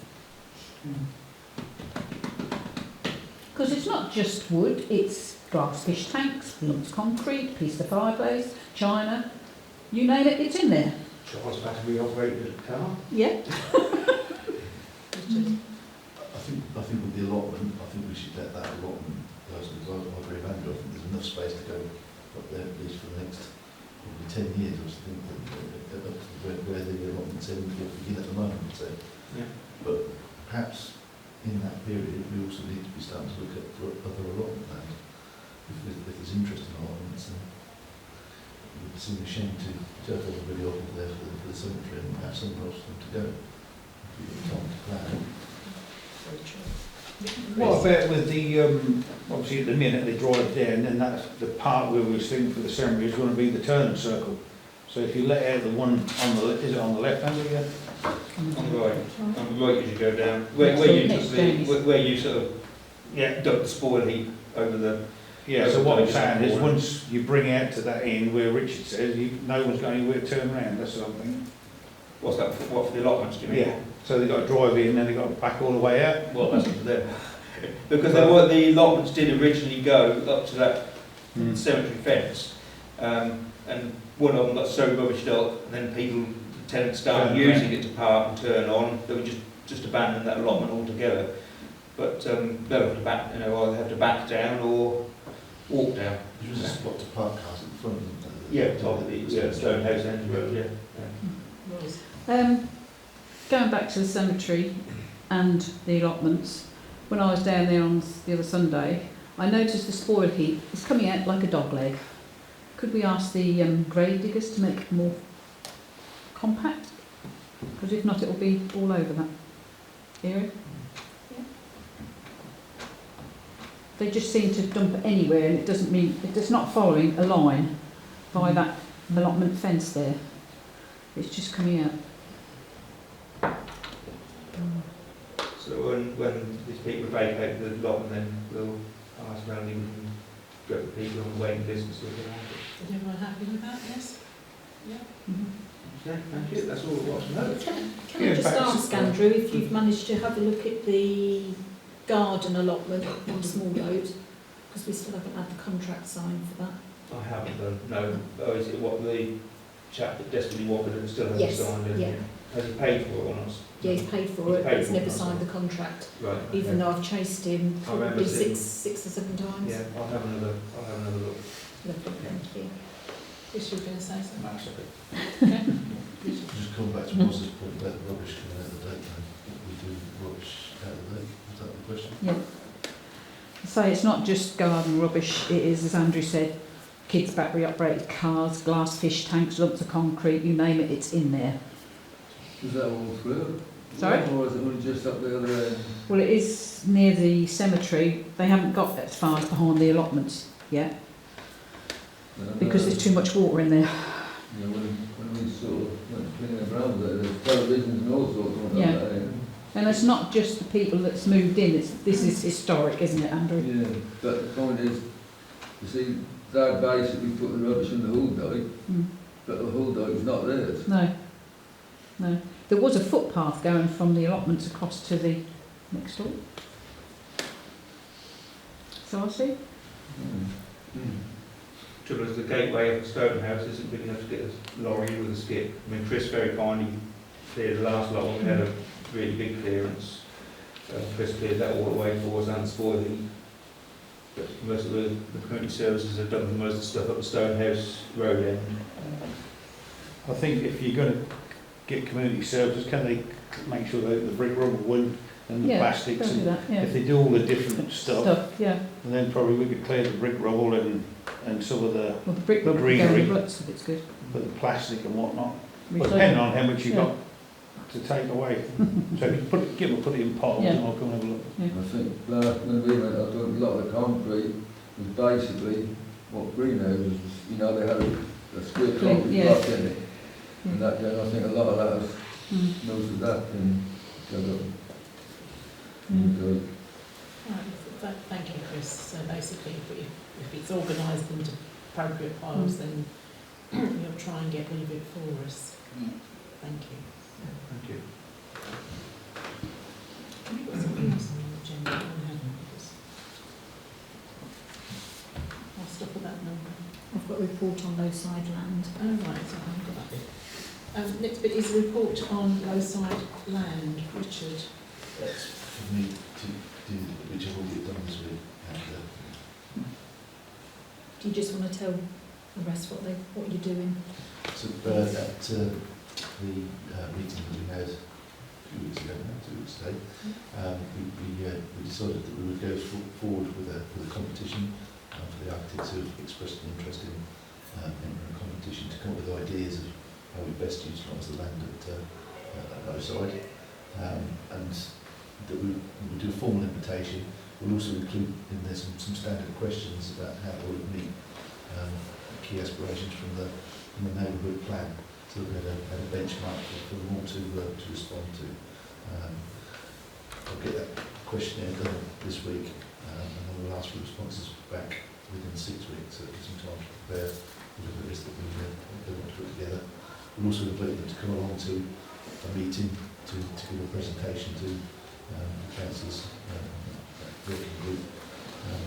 Because it's not just wood, it's glass fish tanks, lumps of concrete, piece of fireplace, china, you name it, it's in there. Charles battery operated car? Yeah. I think with the allotment, I think we should let that allotment, personally, because I agree with Andrew, I think there's enough space to go up there at least for the next probably 10 years, I think, where the allotment's in, begin at the moment, so. Yeah. But perhaps in that period, we also need to be starting to look at for other allotment land. If there's interest in allotments, then it would seem a shame to have everybody off there for the cemetery and have somewhere else for them to go. If we've got time to plan. What about with the, obviously at the minute they drive down, and that's the part where we was thinking for the cemetery is going to be the turn circle. So if you let out the one on the left, is it on the left hand again? On the right. On the right as you go down. Where you sort of dump the spoil heap over the... Yeah, so what I'm saying is once you bring out to that end where Richard says, no one's got anywhere to turn around, that's what I'm thinking. What's that, for the allotments, do you mean? Yeah, so they've got to drive in, then they've got to back all the way out. Well, that's up to them. Because the allotments did originally go up to that cemetery fence, and one of them got so rubbished up, and then the tenants started using it to park and turn on, that we just abandoned that allotment altogether. But they'll have to back, either have to back down or walk down. There was a spot to park cars at the front of the... Yeah, top of the stone house end road, yeah. Going back to the cemetery and the allotments, when I was down there on the other Sunday, I noticed the spoil heap is coming out like a dog leg. Could we ask the grave diggers to make it more compact? Because if not, it will be all over that area. Yeah. They just seem to dump it anywhere, and it's not following a line by that allotment fence there. It's just coming out. So when these people vacate the lot, then we'll ask Melanie, we can go to people on the waiting list and see if they want it. Is everyone happy with that? Yes? Yeah. Okay, thank you. That's all I want to know. Can I just ask, Andrew, if you've managed to have a look at the garden allotment on Small Road, because we still haven't had the contract signed for that. I haven't done, no. Oh, is it what the chap that desperately wanted and still hasn't signed it? Yeah. Has he paid for it or not? Yeah, he's paid for it, but he's never signed the contract, Right. even though I've chased him I remember probably seeing- six or seven times. Yeah, I'll have another look. Lovely, thank you. Wish you were going to say something. That's okay. Just come back to Ross's point about the rubbish coming out of the dike, we do rubbish out of the dike, is that the question? Yeah. So it's not just garden rubbish, it is, as Andrew said, kids' battery operated cars, glass fish tanks, lumps of concrete, you name it, it's in there. Is that all through? Sorry? Or is it only just up the other end? Well, it is near the cemetery. They haven't got as far as behind the allotments yet because there's too much water in there. You know, when we sort of went cleaning around there, there's televisions and all sorts of Yeah. that area. And it's not just the people that's moved in, this is historic, isn't it, Andrew? Yeah, but the point is, you see, they basically put the rubbish in the hull dike, but the hull dike is not theirs. No. There was a footpath going from the allotments across to the next door. So I see. Trouble is the gateway of the stone house isn't big enough to get a lorry with a skip. I mean, Chris very kindly cleared the last lot when we had a really big clearance. Chris cleared that all the way for us and spoiling. But most of the community services have done most of the stuff up the Stonehouse road end. I think if you're going to get community services, can they make sure that the brick rubber wood and the plastics, do that, yeah. if they do all the different stuff, yeah. and then probably we could clear the brick rubble and some of the, Well, the brick rubber can go with ruts if it's good. but the plastic and whatnot. Well, Recycle. depending on how much you've got to take away. So if you get them, put it in pots and I'll come and have a look. I think when we went, I thought a lot of the concrete was basically what greenhouses, you know, they had a square Clean, concrete yeah. block in it. And that, then I think a lot of that was most of that and Right, thank you, Chris. So basically, if it's organised into appropriate piles, then you'll try and get rid of it for us. Thank you. Thank you. Have you got something else on the agenda? I haven't, because I'll stop at that number. I've got a report on Lowside land. Oh, right, so I haven't got that bit. Next bit is a report on Lowside land. Richard. That's for me to do, which I've already done this week. And, Do you just want to tell the rest what you're doing? so at the meeting that we had a few weeks ago now, 2 weeks today, we decided that we would go forward with a competition for the architects who have expressed an interest in a competition to come up with ideas of how we best utilise the land at Lowside, and that we would do a formal invitation. We'll also include in there some standard questions about how they would meet key aspirations from the neighbourhood plan, so that we had a benchmark for them all to respond to. I'll get that questionnaire done this week, and then we'll ask for responses back within 6 weeks, so it gives them time to prepare whatever it is that we want to put together. We'll also invite them to come along to a meeting to give a presentation to the council's working group,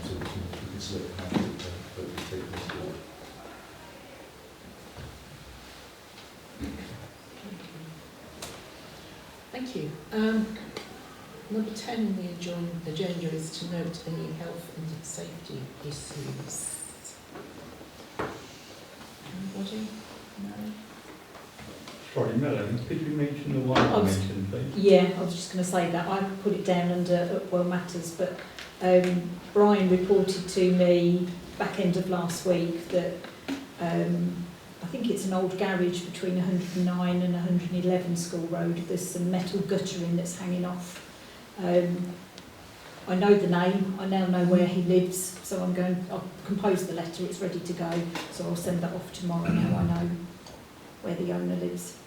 so we can select how to take this forward. Thank you. Number 10 on the agenda is to note any health and safety issues. Anybody? No? Sorry, Melanie, could you mention the one I mentioned, please? Yeah, I was just going to say that. I put it down under Upwell Matters, but Brian reported to me back end of last week that I think it's an old garage between 109 and 111 School Road. There's some metal guttering that's hanging off. I know the name, I now know where he lives, so I'll compose the letter, it's ready to go, so I'll send that off tomorrow now I know where the owner lives.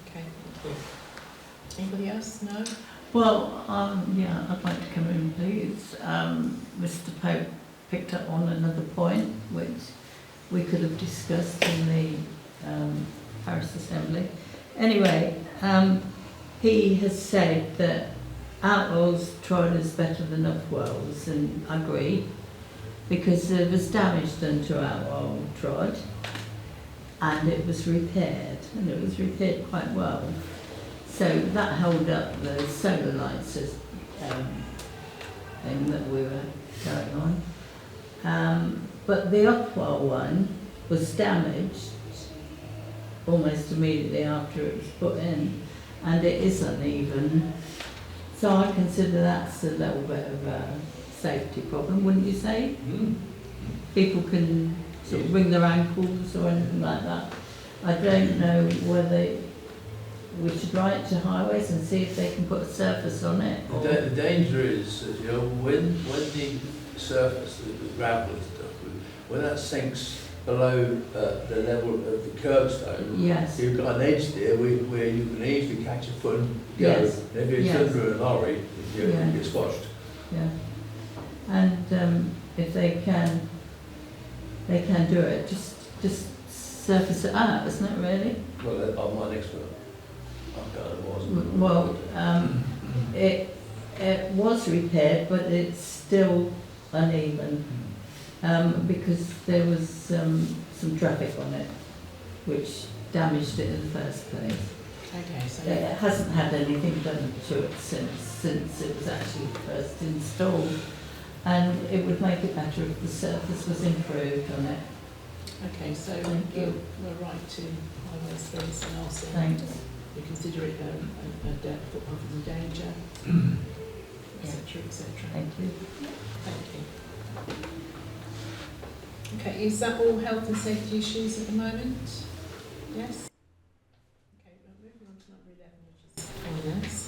Okay, thank you. Anybody else? No? Well, yeah, I'd like to come in, please. Mr. Pope picked up on another point which we could have discussed in the Parish Assembly. Anyway, he has said that Upwell's tried is better than Upwell's, and I agree, because there was damage done to Upwell tried, and it was repaired, and it was repaired quite well. So that held up the solar lights thing that we were going on. But the Upwell one was damaged almost immediately after it was put in, and it is uneven. So I consider that's a little bit of a safety problem, wouldn't you say? People can sort of wring their ankles or anything like that. I don't know whether we should write to Highways and see if they can put a surface on it. The danger is that, you know, when the surface, the gravel and stuff, when that sinks below the level of the curbstone, Yes. you've got an edge there where you can easily catch a foot and go. Yes. And if it's Yes. under a lorry, you get squashed. Yeah. And if they can do it, just surface it out, isn't it really? Well, I'm not an expert. I kind of wasn't. Well, it was repaired, but it's still uneven because there was some traffic on it, which damaged it in the first place. Okay, so It hasn't had anything done to it since it was actually first installed, and it would make it better if the surface was improved on it. okay, so Thank you. we'll write to Highways for this and ask them Thanks. we consider it a footpath in danger, etc., etc. Thank you. Thank you. Okay, is that all health and safety issues at the moment? Yes? Okay, well, moving on to number 11, which is finance.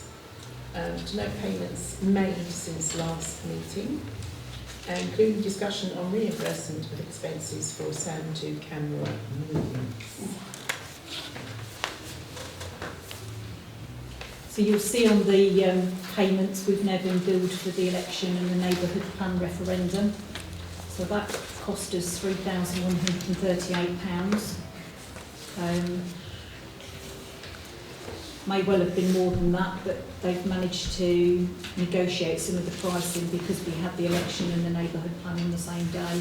To note payments made since last meeting. including discussion on reimbursement of expenses for sound to camera moving. So you'll see on the payments we've now been billed for the election and the neighbourhood plan referendum. So that cost us £3,138. May well have been more than that, but they've managed to negotiate some of the pricing because we had the election and the neighbourhood plan on the same day.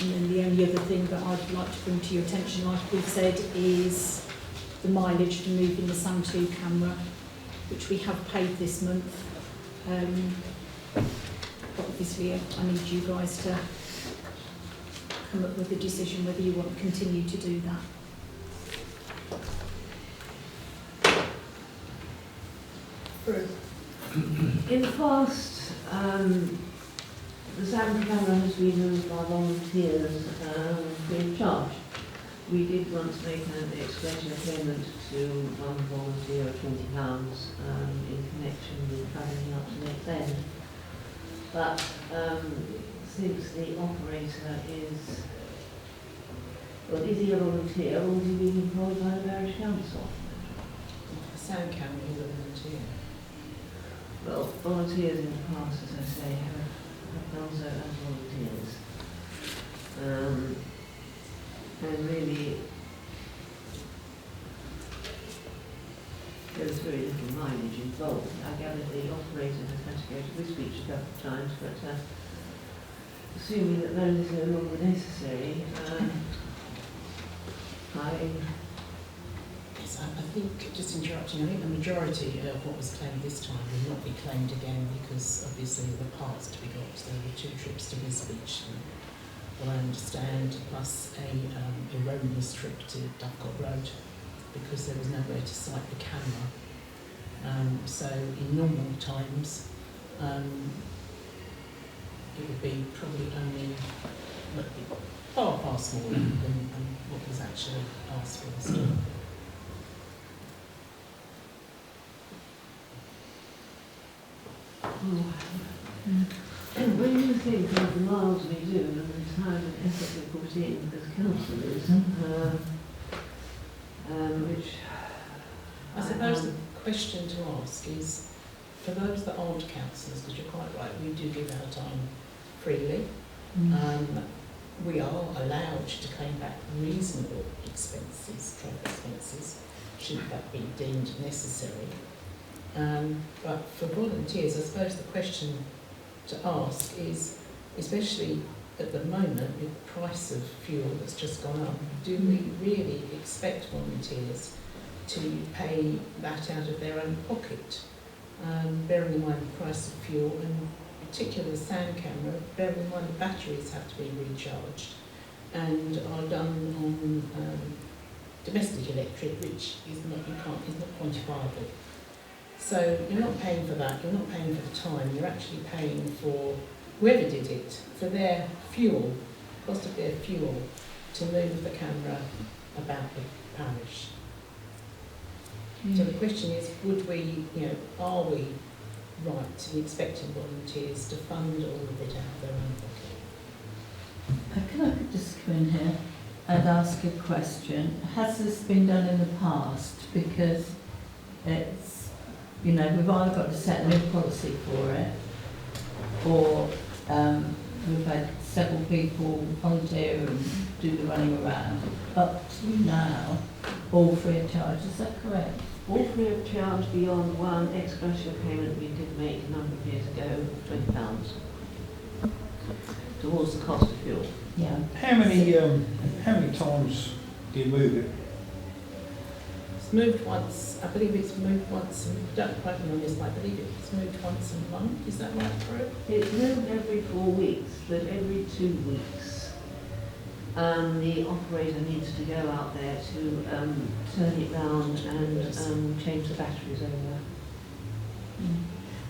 And then the only other thing that I'd like to bring to your attention, like we've said, is the mileage for moving the SAM2 camera, which we have paid this month. But obviously I need you guys to come up with a decision whether you want to continue to do that. In the past, the sound camera has been used by volunteers free of charge. We did once make an expenditure payment to one volunteer of £20 in connection with travelling up to Next End. But since the operator is he a volunteer or is he being employed by the Parish Council? A sound camera is a volunteer. Well, volunteers in the past, as I say, have done so as volunteers. And really, there's very little mileage involved. I gather the operator has had to go to Wisbech a couple of times, but assuming that that is no longer necessary, Yes, I think, just interrupting, I think the majority of what was claimed this time will not be claimed again because obviously the parts to be got, there were 2 trips to Wisbech, what I understand, plus a erroneous trip to Dovecot Road because there was nowhere to sight the camera. So in normal times, it would be probably only far, far smaller than what was actually asked for this time. And when you think of the miles we do and the time and effort we put in as councillors, which I suppose the question to ask is, for those that aren't councillors, because you're quite right, we do give our time freely. We are allowed to claim back reasonable expenses, travel expenses, should that be deemed necessary. But for volunteers, I suppose the question to ask is, especially at the moment with the price of fuel that's just gone up, do we really expect volunteers to pay that out of their own pocket? Bearing in mind the price of fuel and particularly the sound camera, bearing in mind the batteries have to be recharged and are done on domestic electric, which is not quantifiable. So you're not paying for that, you're not paying for the time, you're actually paying for whoever did it, for their fuel, cost of their fuel, to move the camera about the parish. So the question is, would we, are we right to be expecting volunteers to fund all of it out of their own pocket? Can I just come in here and ask a question? Has this been done in the past? Because it's, we've either got to set a new policy for it, or we've had several people volunteer and do the running around. Up to now, all free of charge, is that correct? all free of charge beyond one ex gratia payment we did make a number of years ago of £20 towards the cost of fuel. Yeah. How many times do you move it? It's moved once, I believe it's moved once, and don't quote me on this, but I believe it's moved once a month, is that right, Prue? It's moved every 4 weeks, but every 2 weeks the operator needs to go out there to turn it round and change the batteries over.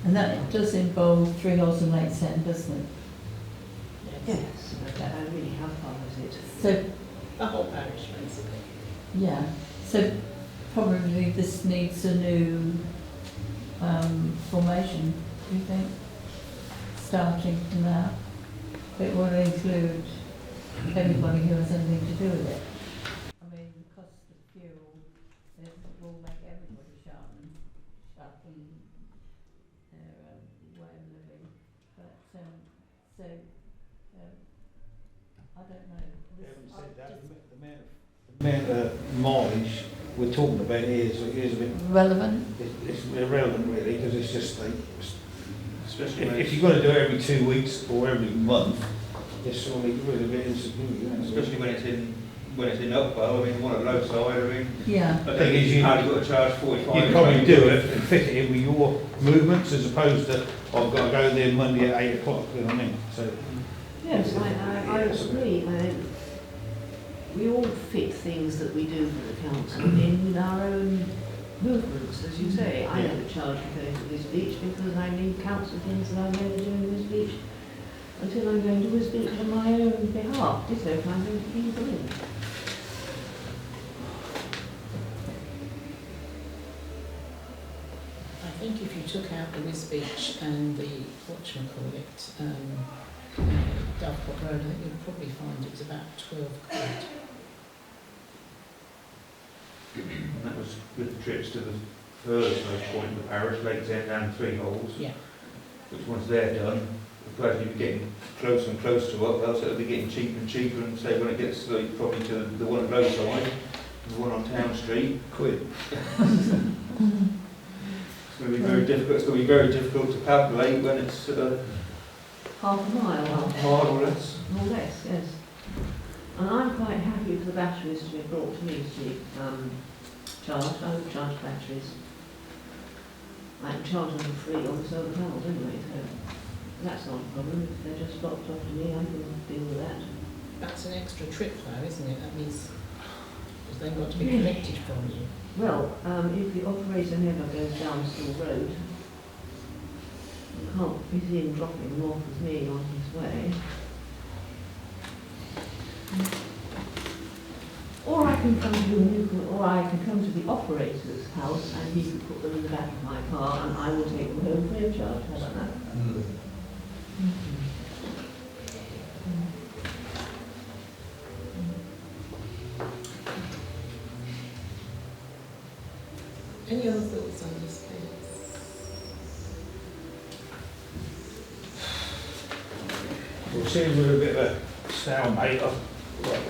And that does involve 3 holes and Lakes End, doesn't it? Yes, really how far is it? So, The whole parish, basically. yeah. So probably this needs a new formation, do you think? Starting from now? It will include everybody who has anything to do with it. I mean, the cost of fuel will make everybody sharpen their way of living. But, I don't know. Having said that, the amount of mileage we're talking about here is a bit relevant. It's irrelevant really, because it's just like, Especially if you've got to do it every 2 weeks or every month, it's sort of really a bit insignificant. especially when it's in Upwell, I mean, one at low side, I mean, Yeah. I think you've only got to charge 45. You probably do it and fit it in with your movements as opposed to, I've got to go there Monday at 8 o'clock, you know what I mean? So, Yes, I agree. We all fit things that we do for the council in with our own movements, as you say. I never charge for going to this beach because I need council things that I'm going to do in this beach until I'm going to this beach on my own behalf. This no time going to people in. I think if you took out the Whiz Beach and the, whatchamacallit, Dovepot Road, I think you'd probably find it was about 12 quid. And that was with the trips to the furthest most point in the parish, Lakes End and Three Holes. Yeah. Which once they're done, we'll gradually be getting closer and closer to Upwell, so it'll be getting cheaper and cheaper, and say when it gets like, probably to the one at Lowside, the one on Town Street, quid. It's going to be very difficult. It's going to be very difficult to calculate when it's Half a mile. hard or less. Or less, yes. And I'm quite happy for the batteries to be brought to me to be charged. I would charge batteries. I can charge them for free on the solar panels anyway, so that's not a problem. If they're just dropped off to me, I can deal with that. That's an extra trip though, isn't it? That means they've got to be collected from you. Well, if the operator never goes down Still Road, you can't fit in dropping them off with me on his way. Or I can come to you, or I can come to the operator's house and he can put them in the back of my car and I will take them home free of charge. How about that? Any other thoughts on this case? We'll see we're a bit of a stalemate. Well,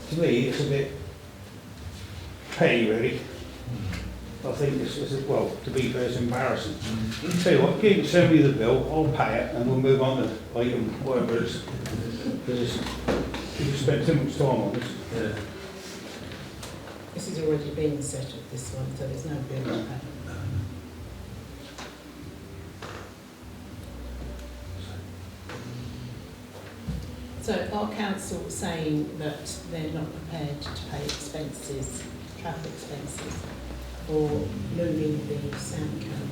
to me, it's a bit petty, really. I think it's well, to be fair, it's embarrassing. Tell you what, send me the bill, I'll pay it, and we'll move on to item whatever it is. Because you've spent too much time on this. Yeah. This has already been settled, this one, so there's no bill to pay. So our council saying that they're not prepared to pay expenses, travel expenses, for moving the sound camera.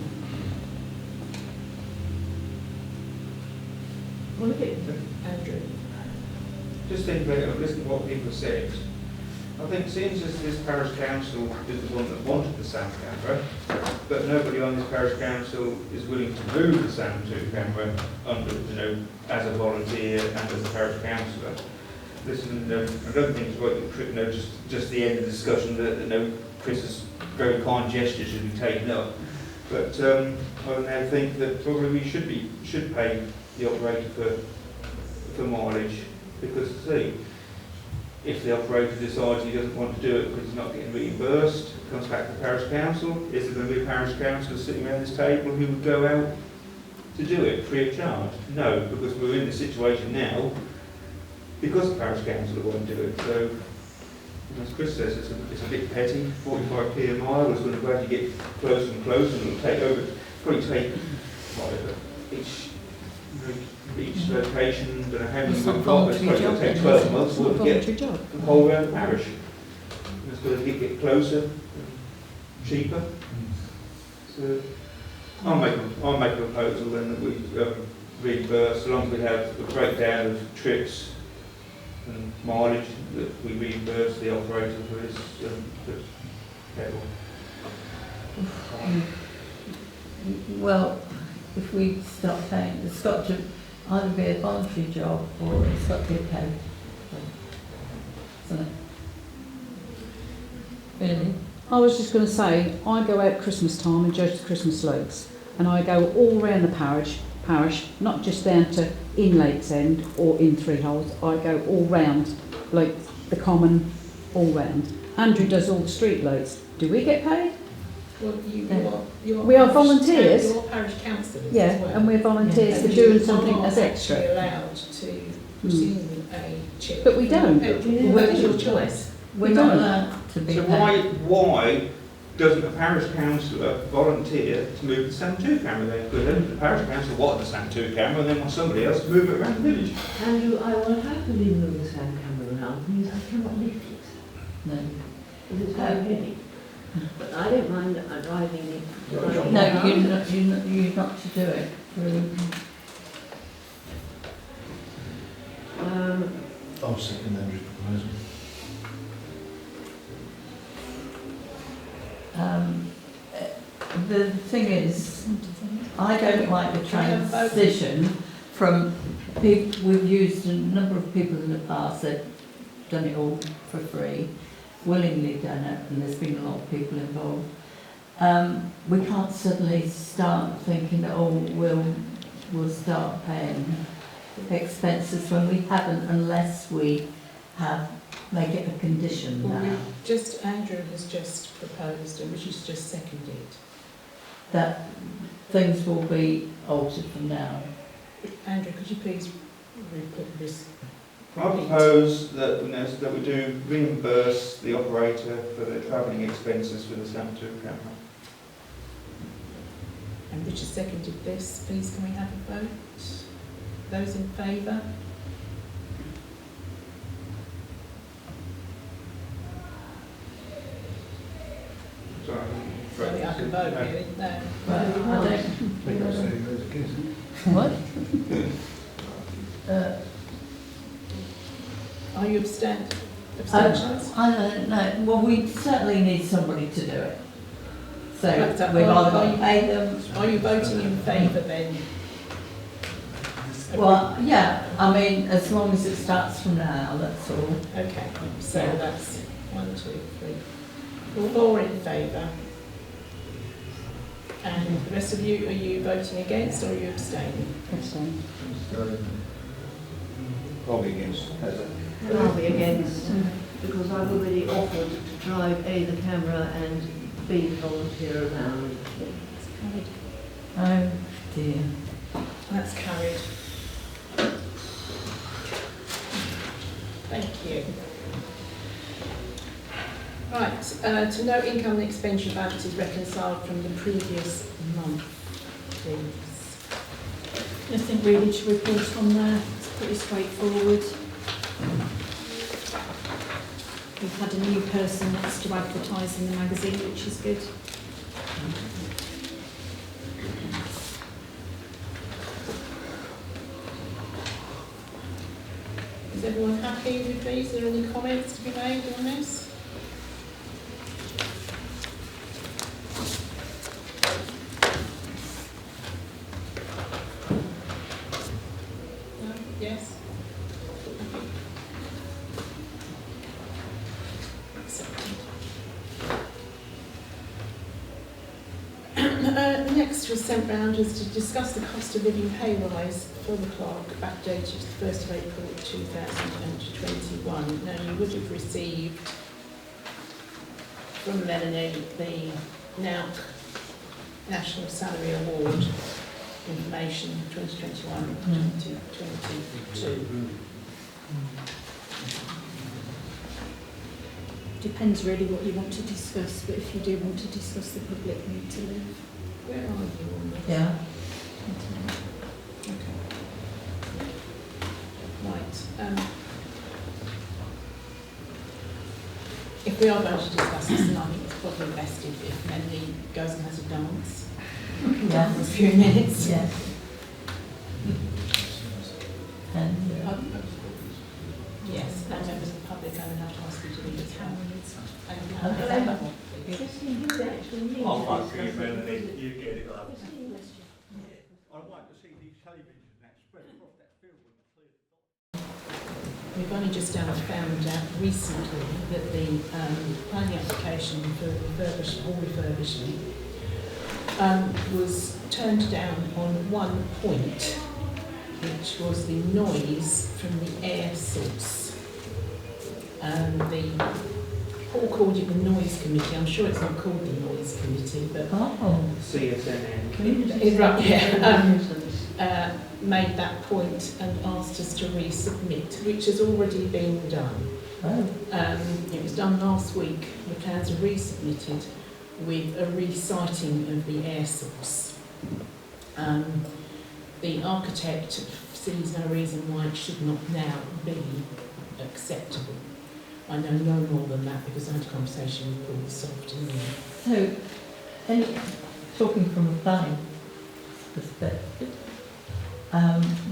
Well, look at Andrew. Just think about it, listen to what people have said. I think since this parish council is the one that wanted the sound camera, but nobody on this parish council is willing to move the sound camera under, as a volunteer and as a parish councillor. Listen, I don't think it's right that just the end of the discussion that Chris's very kind gesture should be taken up. But I now think that probably we should pay the operator for mileage, because see, if the operator decides he doesn't want to do it because he's not getting reimbursed, it comes back to the parish council. Is there going to be a parish councillor sitting around this table who would go out to do it free of charge? No, because we're in the situation now because the parish council won't do it. So, as Chris says, it's a bit petty. 45p a mile is going to gradually get closer and closer, and it'll probably take whatever each location, don't know how many we've got, but it's probably going to take 12 months to get the whole round the parish. And it's going to get closer and cheaper. So I'll make a proposal then that we reimburse, as long as we have a breakdown of trips and mileage, that we reimburse the operator for his petrol. Well, if we start paying, it's got to either be a voluntary job or it's got to be paid. Isn't it? Really? I was just going to say, I go out Christmas time and judge the Christmas floats, and I go all round the parish, not just down to in Lakes End or in Three Holes. I go all round, like the common, all round. Andrew does all the street lights. Do we get paid? Well, We are volunteers. You're parish councillors Yeah, as well. and we're volunteers for And doing you something are as extra. actually allowed to presume a chip. But we don't. Well, it's your choice. We're not allowed to be So paid. why doesn't a parish councillor volunteer to move the Stand 2 camera there? Because then the parish council wanted the Stand 2 camera and then want somebody else to move it around the village. Andrew, I will happily move the sound camera around because I cannot lift it. No. Because it's very heavy. But I don't mind driving it. No, you're not to do it. I'll second Andrew's proposal. The thing is, I don't like the transition from people, we've used a number of people in the past that done it all for free, willingly done it, and there's been a lot of people involved. We can't suddenly start thinking that, oh, we'll start paying expenses when we haven't, unless we make it a condition Well, now. Andrew has just proposed, and which is just seconded. That things will be altered from now. Andrew, could you please report this? I propose that, that we do reimburse the operator for their travelling expenses for the Stand 2 camera. And Richard seconded this. Please can we have a vote? Those in favour? Sorry, I can vote really. No. What? Are you abstentions? I don't know. Well, we certainly need somebody to do it. So Right, so we've either got are to you- pay them. Are you voting in favour then? Well, yeah, I mean, as long as it starts from now, that's all. Okay, so Yeah. that's 1, 2, 3. 4 in favour. And the rest of you, are you voting against or are you abstaining? Abstain. Probably against. I'll be against, because I've already offered to drive A, the camera, and B, the volunteer around. Oh dear. That's carried. Thank you. Right, to note income and expenditure balances reconciled from the previous month, please. Nothing really to report on there. It's pretty straightforward. We've had a new person that's to advertise in the magazine, which is good. Is everyone happy with these? Are there any comments to be made on this? No? Yes? Next was sent round was to discuss the cost of living pay rise for the clerk backdated to the 1st of April 2021. Now you would have received from Melanie the now National Salary Award information 2021-2022. Depends really what you want to discuss, but if you do want to discuss the public need to leave. Where are you on this? Yeah. Okay. Right. If we are going to discuss this, then I think it's probably best if Melanie goes and has a dance. Yeah. For a few minutes. Yeah. And Yes, and members of the public, I would have to ask you to leave as well. And Okay. Trustee, you actually need I'll to fuck you, discuss it. Melanie, you get it. Trustee, I'd like to see these televisions and that spread across that field with the clear. We've only just found out recently that the planning application for hall refurbishment was turned down on one point, which was the noise from the air source. Paul called it the noise committee. I'm sure it's not called the noise committee, but CSNN. made that point and asked us to resubmit, which has already been done. It was done last week. The plans are resubmitted with a reciting of the air source. The architect sees no reason why it should not now be acceptable. I know no more than that because I had a conversation with Paul this afternoon. So, talking from a planning perspective,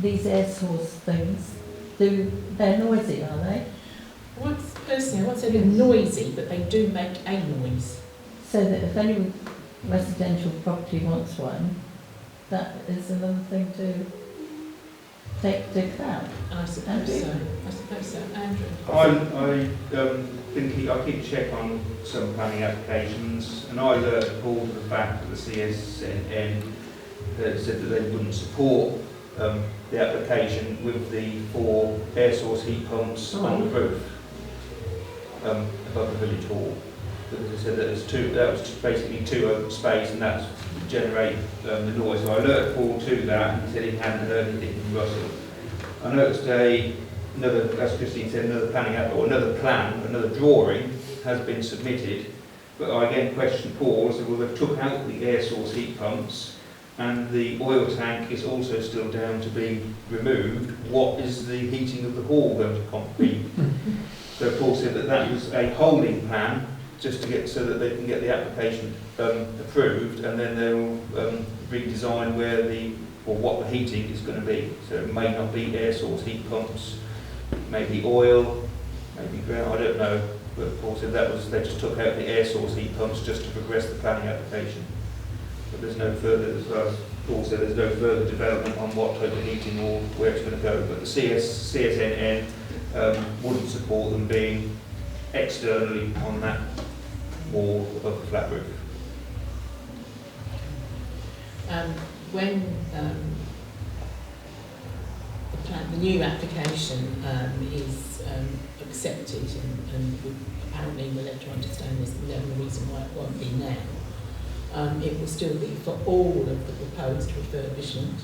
these air source things, they're noisy, are they? Personally, I won't say they're noisy, but they do make a noise. So that if any residential property wants one, that is another thing to take out. I suppose so. Andrew? I keep check on some planning applications, and I alerted Paul to the fact that the CSNN said that they wouldn't support the application with the 4 air source heat pumps on the roof above the village hall. Because they said that that was basically 2 open space, and that's generate the noise. So I alerted Paul to that, and he said he hadn't heard anything from Russell. I noticed another, as Christine said, another planning app, or another plan, another drawing has been submitted. But I again questioned Paul, so well, they've took out the air source heat pumps, and the oil tank is also still down to be removed. What is the heating of the hall going to be? So Paul said that that was a holding plan, just to get so that they can get the application approved, and then they'll redesign what the heating is going to be. So it may not be air source heat pumps, maybe oil, maybe ground, I don't know. But Paul said they just took out the air source heat pumps just to progress the planning application. But there's no further, as well as Paul said, there's no further development on what type of heating or where it's going to go. But the CSNN wouldn't support them being externally on that wall above the flat roof. When the new application is accepted, and apparently we're led to understand there's no reason why it won't be now, it will still be for all of the proposed refurbishment,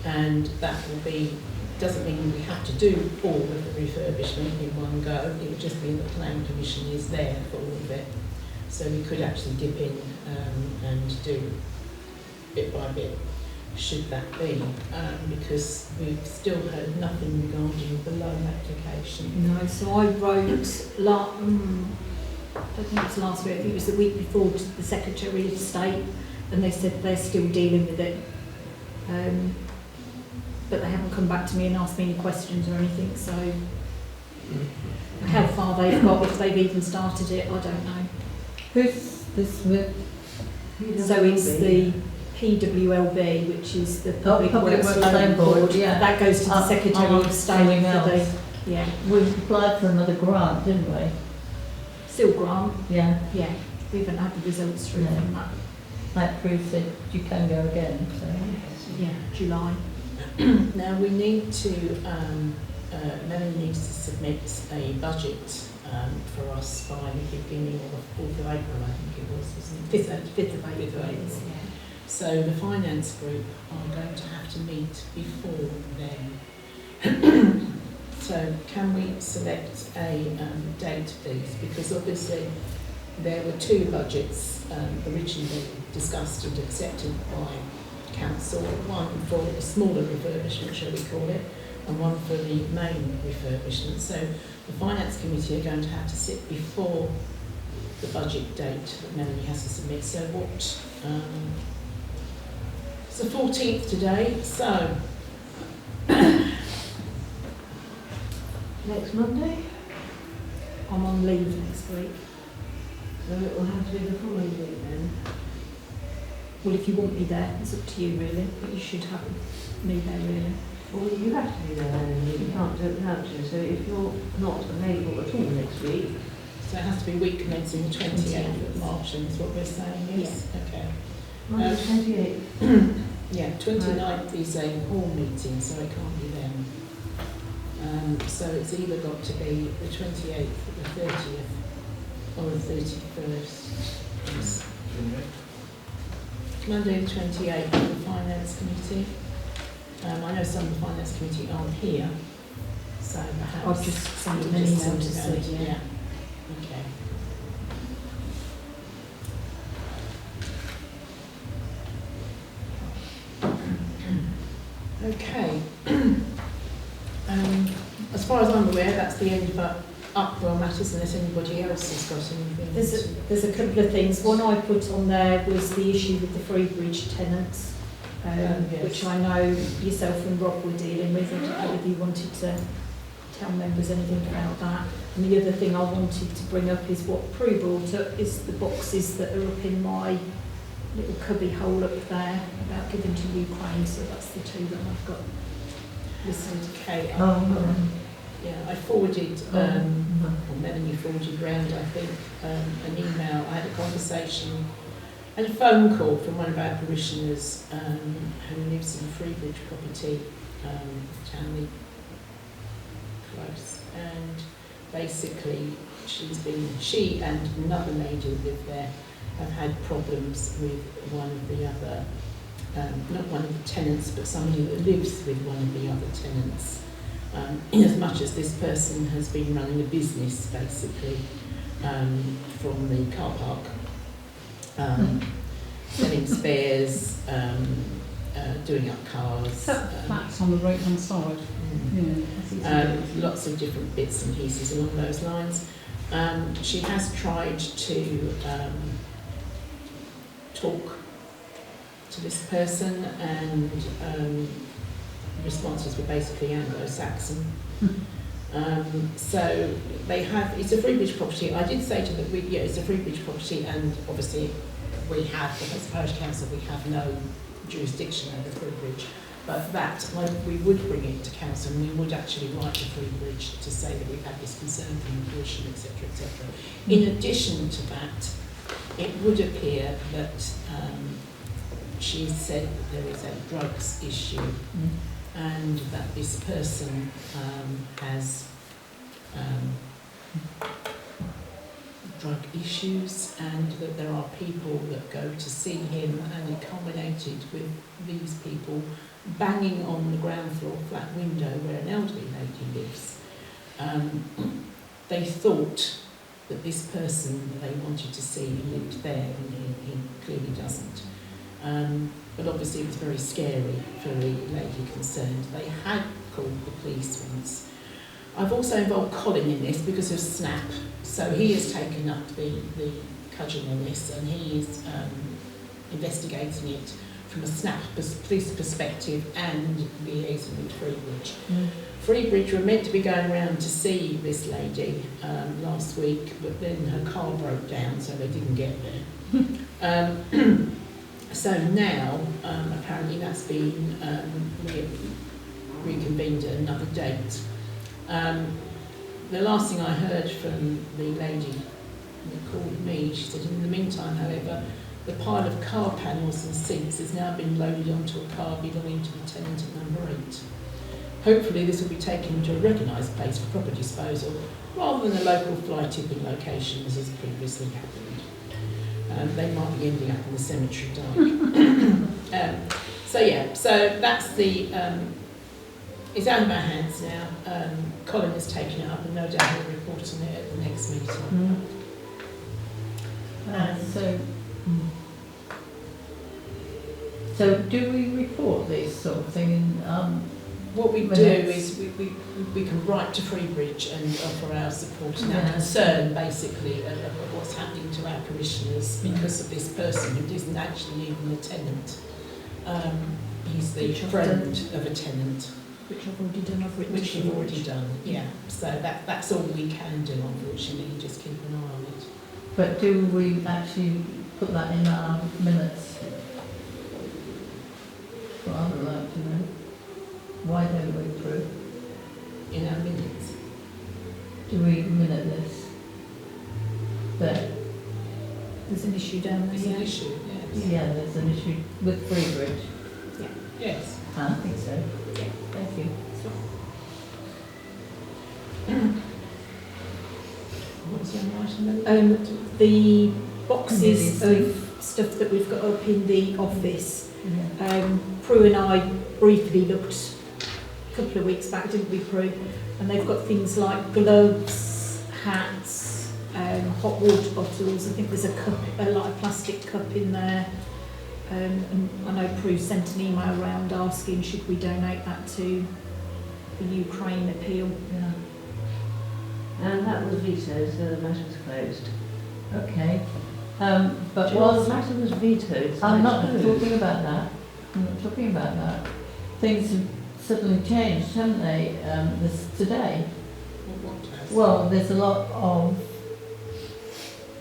and that will be, doesn't mean we have to do all of the refurbishment in one go. It will just be the planning commission is there for all of it, so we could actually dip in and do bit by bit, should that be, because we've still heard nothing regarding the loan application. No, so I wrote, I don't think it was last week, I think it was the week before, to the Secretary of State, and they said they're still dealing with it. But they haven't come back to me and asked me any questions or anything, so how far they've got, if they've even started it, I don't know. Who's this with? So it's the PWLB, which is the Public Public Works Works Loan Board. yeah. That goes to the Secretary of State for the, yeah. We applied for another grant, didn't we? Still grant, Yeah. yeah. We haven't had the results through from that. That proves that you can go again, so. Yeah, July. Now we need to, Melanie needs to submit a budget for us by the beginning of the 4th of April, I think it was, wasn't it? 5th of April. Yeah. So the finance group are going to have to meet before then. So can we select a date, please? Because obviously there were 2 budgets originally discussed and accepted by council, one for a smaller refurbishment, shall we call it, and one for the main refurbishment. So the finance committee are going to have to sit before the budget date that Melanie has to submit. So what? It's the 14th today. So next Monday? I'm on leave next week. So it will have to be the following week then. Well, if you want me there, it's up to you really, but you should have me there really. Well, you have to be there then, you can't do it without you. So if you're not available at all next week, So it has to be week commencing the 28th of March, and that's what we're saying, yes? Okay. Monday 28th. Yeah, 29th is a hall meeting, so it can't be then. So it's either got to be the 28th, the 30th, or the 31st. Yes. Monday the 28th for the Finance Committee. I know some of the Finance Committee aren't here, so perhaps... I've just sent we'll them an just email to send it say, out, yeah. Okay. Okay. As far as I'm aware, that's the end of Upwell matters, unless anybody else has got anything. There's a couple of things. One I put on there was the issue with the Freebridge tenants, Yes. which I know yourself and Rob were dealing with. I don't know whether you wanted to tell members anything about that. And the other thing I wanted to bring up is what Prue brought up, is the boxes that are up in my little cubby hole up there about giving to Ukraine. So that's the two that I've got listed. Okay. Yeah, I forwarded, or Melanie forwarded round, I think, an email. I had a conversation and a phone call from one of our parishioners who lives in a Freebridge property, Townley Close, and basically she and another lady who lived there have had problems with one of the other, not one of the tenants, but somebody that lives with one of the other tenants. In as much as this person has been running a business, basically, from the car park, selling spares, doing up cars. Flats on the right hand side. Lots of different bits and pieces along those lines. She has tried to talk to this person, and responses were basically Anglo-Saxon. So they have, it's a Freebridge property. I did say to them, it's a Freebridge property, and obviously we have, as Parish Council, we have no jurisdiction over Freebridge, but that we would bring it to council, and we would actually write to Freebridge to say that we've had this concern from the parishioner, etc., etc. In addition to that, it would appear that she said that there is a drugs issue, and that this person has drug issues, and that there are people that go to see him, and it culminated with these people banging on the ground floor flat window where an elderly lady lives. They thought that this person that they wanted to see lived there, and he clearly doesn't. But obviously it was very scary for the lady concerned. They had called the police once. I've also involved Colin in this because of Snap. So he has taken up the cudgel on this, and he is investigating it from a Snap police perspective and liaising with Freebridge. Freebridge were meant to be going around to see this lady last week, but then her car broke down, so they didn't get there. So now, apparently that's been reconvened at another date. The last thing I heard from the lady that called me, she said, in the meantime, however, the pile of car panels and seats has now been loaded onto a car belonging to the tenant at number 8. Hopefully this will be taken to a recognised place for proper disposal, rather than a local fly tipping location as has previously happened. They might be ending up in the cemetery dyke. So that's the, it's out of our hands now. Colin has taken it up, and no doubt he'll report on it at the next meeting. So do we report this sort of thing in what we do is we can write to Freebridge and offer our support and our concern, basically, of what's happening to our parishioners because of this person who isn't actually even a tenant. He's the friend of a tenant. Which I've already done. I've written Which you've already done, yeah. So that's all we can do, unfortunately. Just keep an eye on it. But do we actually put that in our minutes? What I would like to know. Why don't we approve? In our minutes. Do we minute this? That, There's an issue down there, There's an yeah. issue, yes. yeah, there's an issue with Freebridge. Yes. I think so. Yeah. Thank you. What's the other item? The boxes Committee. of stuff that we've got up in the office, Yeah. Prue and I briefly looked a couple of weeks back, didn't we, Prue? And they've got things like gloves, hats, hot water bottles. I think there's a cup, a lot of plastic cup in there. And I know Prue sent an email around asking should we donate that to the Ukraine appeal. Yeah. And that was vetoed, so the matter was closed. Okay. But Well, was the matter was vetoed, so I'm it's not closed. talking about that. I'm not talking about that. Things have suddenly changed, haven't they? This today. Well, there's a lot of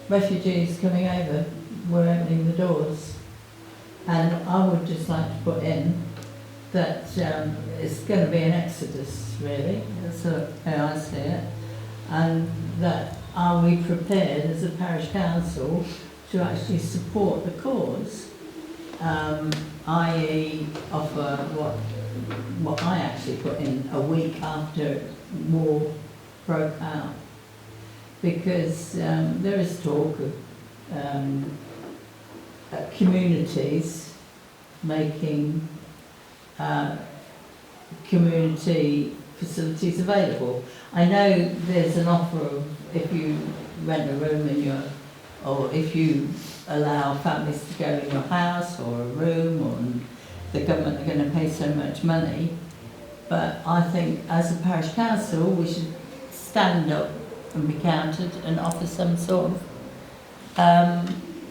refugees coming over. We're opening the doors, and I would just like to put in that it's going to be an exodus, really. That's how I see it, and that are we prepared as a parish council to actually support the cause, i.e. offer what I actually put in a week after war broke out, because there is talk of communities making community facilities available. I know there's an offer of if you rent a room in your, or if you allow families to go in your house or a room, or the government are going to pay so much money. But I think as a parish council we should stand up and be counted and offer some sort of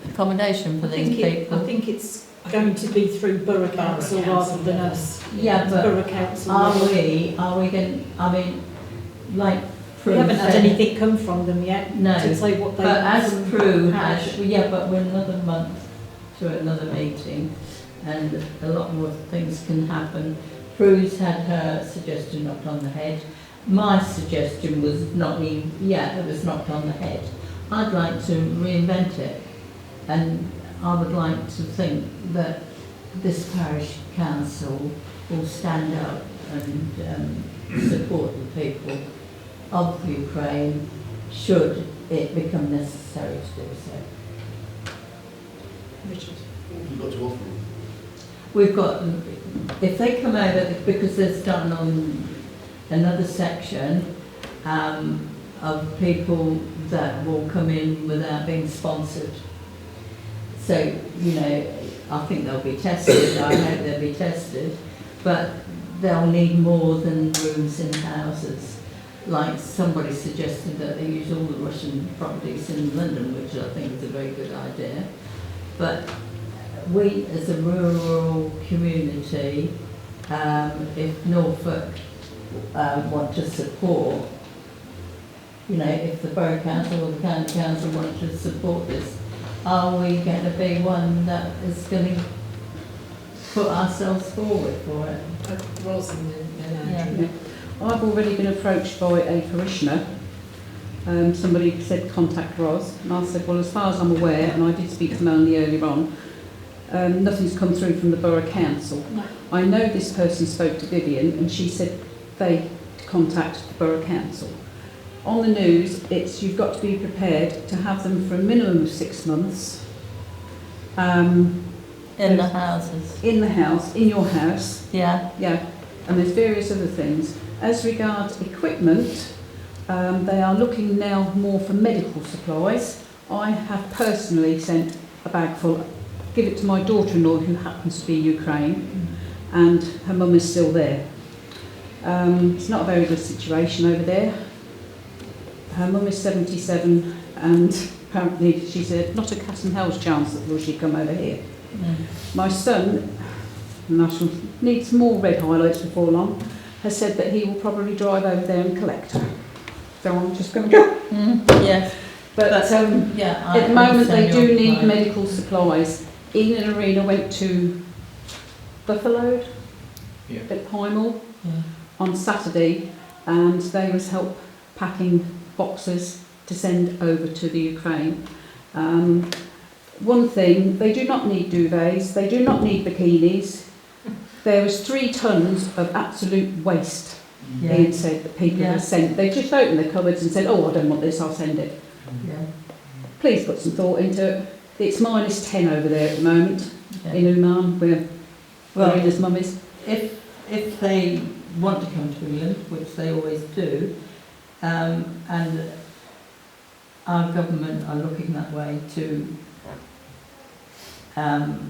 accommodation for these people. I think it's going to be through Borough Council rather than us. Yeah, but Borough Council. are we going, I mean, like We Prue haven't had said- anything come from them yet No, to say what they but want as from Prue parish. has, yeah, but we're another month to another meeting, and a lot more things can happen. Prue's had her suggestion knocked on the head. My suggestion was not even, yeah, it was knocked on the head. I'd like to reinvent it, and I would like to think that this parish council will stand up and support the people of Ukraine should it become necessary to do so. Richard. You've got to offer them. We've got, if they come over, because they're starting on another section of people that will come in without being sponsored. So, you know, I think they'll be tested, I hope they'll be tested, but they'll need more than rooms in houses. Like somebody suggested that they use all the Russian properties in London, which I think is a very good idea. But we as a rural community, if Norfolk want to support, you know, if the Borough Council or the County Council want to support this, are we going to be one that is going to put ourselves forward for it? Ros and Andrew. I've already been approached by a parishioner. Somebody said contact Ros, and I said, well, as far as I'm aware, and I did speak to Melanie earlier on, nothing's come through from the Borough Council. No. I know this person spoke to Vivian, and she said they contact the Borough Council. On the news, it's you've got to be prepared to have them for a minimum of 6 months. In the houses? In the house, in your house. Yeah. Yeah, and there's various other things. As regards equipment, they are looking now more for medical supplies. I have personally sent a bag full, give it to my daughter-in-law who happens to be Ukraine, and her mum is still there. It's not a very good situation over there. Her mum is 77, and apparently she said not a cat and hell's chance that will she come over here. My son, and I shall need some more red highlights before long, has said that he will probably drive over there and collect her. So I'm just going to go. Yes. But yeah, at the moment they understand do your need point. medical supplies. Ian and Arena went to Buffalo Yeah. at Hymel Yeah. on Saturday, and they was help packing boxes to send over to the Ukraine. One thing, they do not need duvets, they do not need bikinis. There was 3 tons of absolute waste, Yeah. Ian said, that people Yeah. had sent. They just opened the cupboards and said, oh, I don't want this, I'll send it. Yeah. Please put some thought into it. It's -10 over there at the moment, Yeah. in Uman, where Well, Arena's mum is. if they want to come to England, which they always do, and our government are looking that way to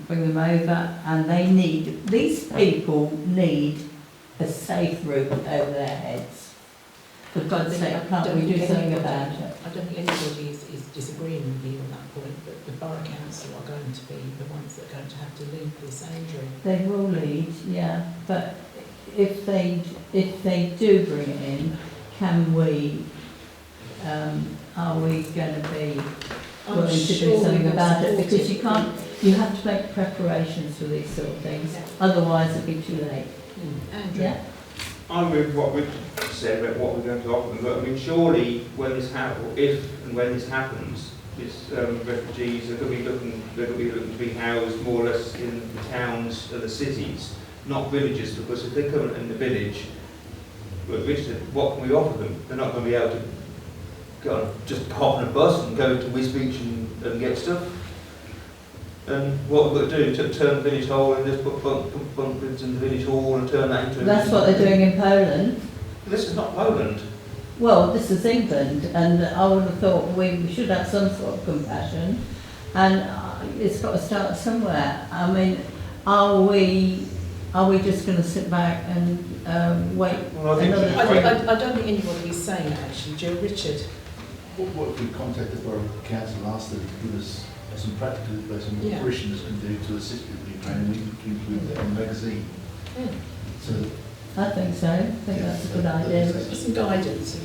bring them over, and these people need a safe roof over their heads. For God's sake, can't we do something about it? I don't think anybody is disagreeing with you on that point, but the Borough Council are going to be the ones that are going to have to lead this injury. They will lead, yeah, but if they do bring it in, can we, are we going to be willing to do something about it? Because you have to make preparations for these sort of things, otherwise it'll be too late. Andrew? Yeah? I agree with what Richard said about what we're going to offer them, but I mean, surely when this if and when this happens, refugees are going to be looking to be housed more or less in the towns and the cities, not villages, because if they come in the village, well, Richard said, what can we offer them? They're not going to be able to go on, just hop on a bus and go to Wisbeach and get stuff. And what we've got to do, turn the village hall and just put bunkers in the village hall and turn that into... That's what they're doing in Poland. This is not Poland. Well, this is England, and I would have thought we should have some sort of compassion, and it's got to start somewhere. I mean, are we just going to sit back and wait? Well, I don't think anybody is saying that, actually, Joe. Richard? What if we contact the Borough Council and ask them to give us some practical advice on what Yeah. parishioners can do to assist with Ukraine, and we can include that in the magazine. Yeah. So I think so. I think that's a good idea. Some guidance.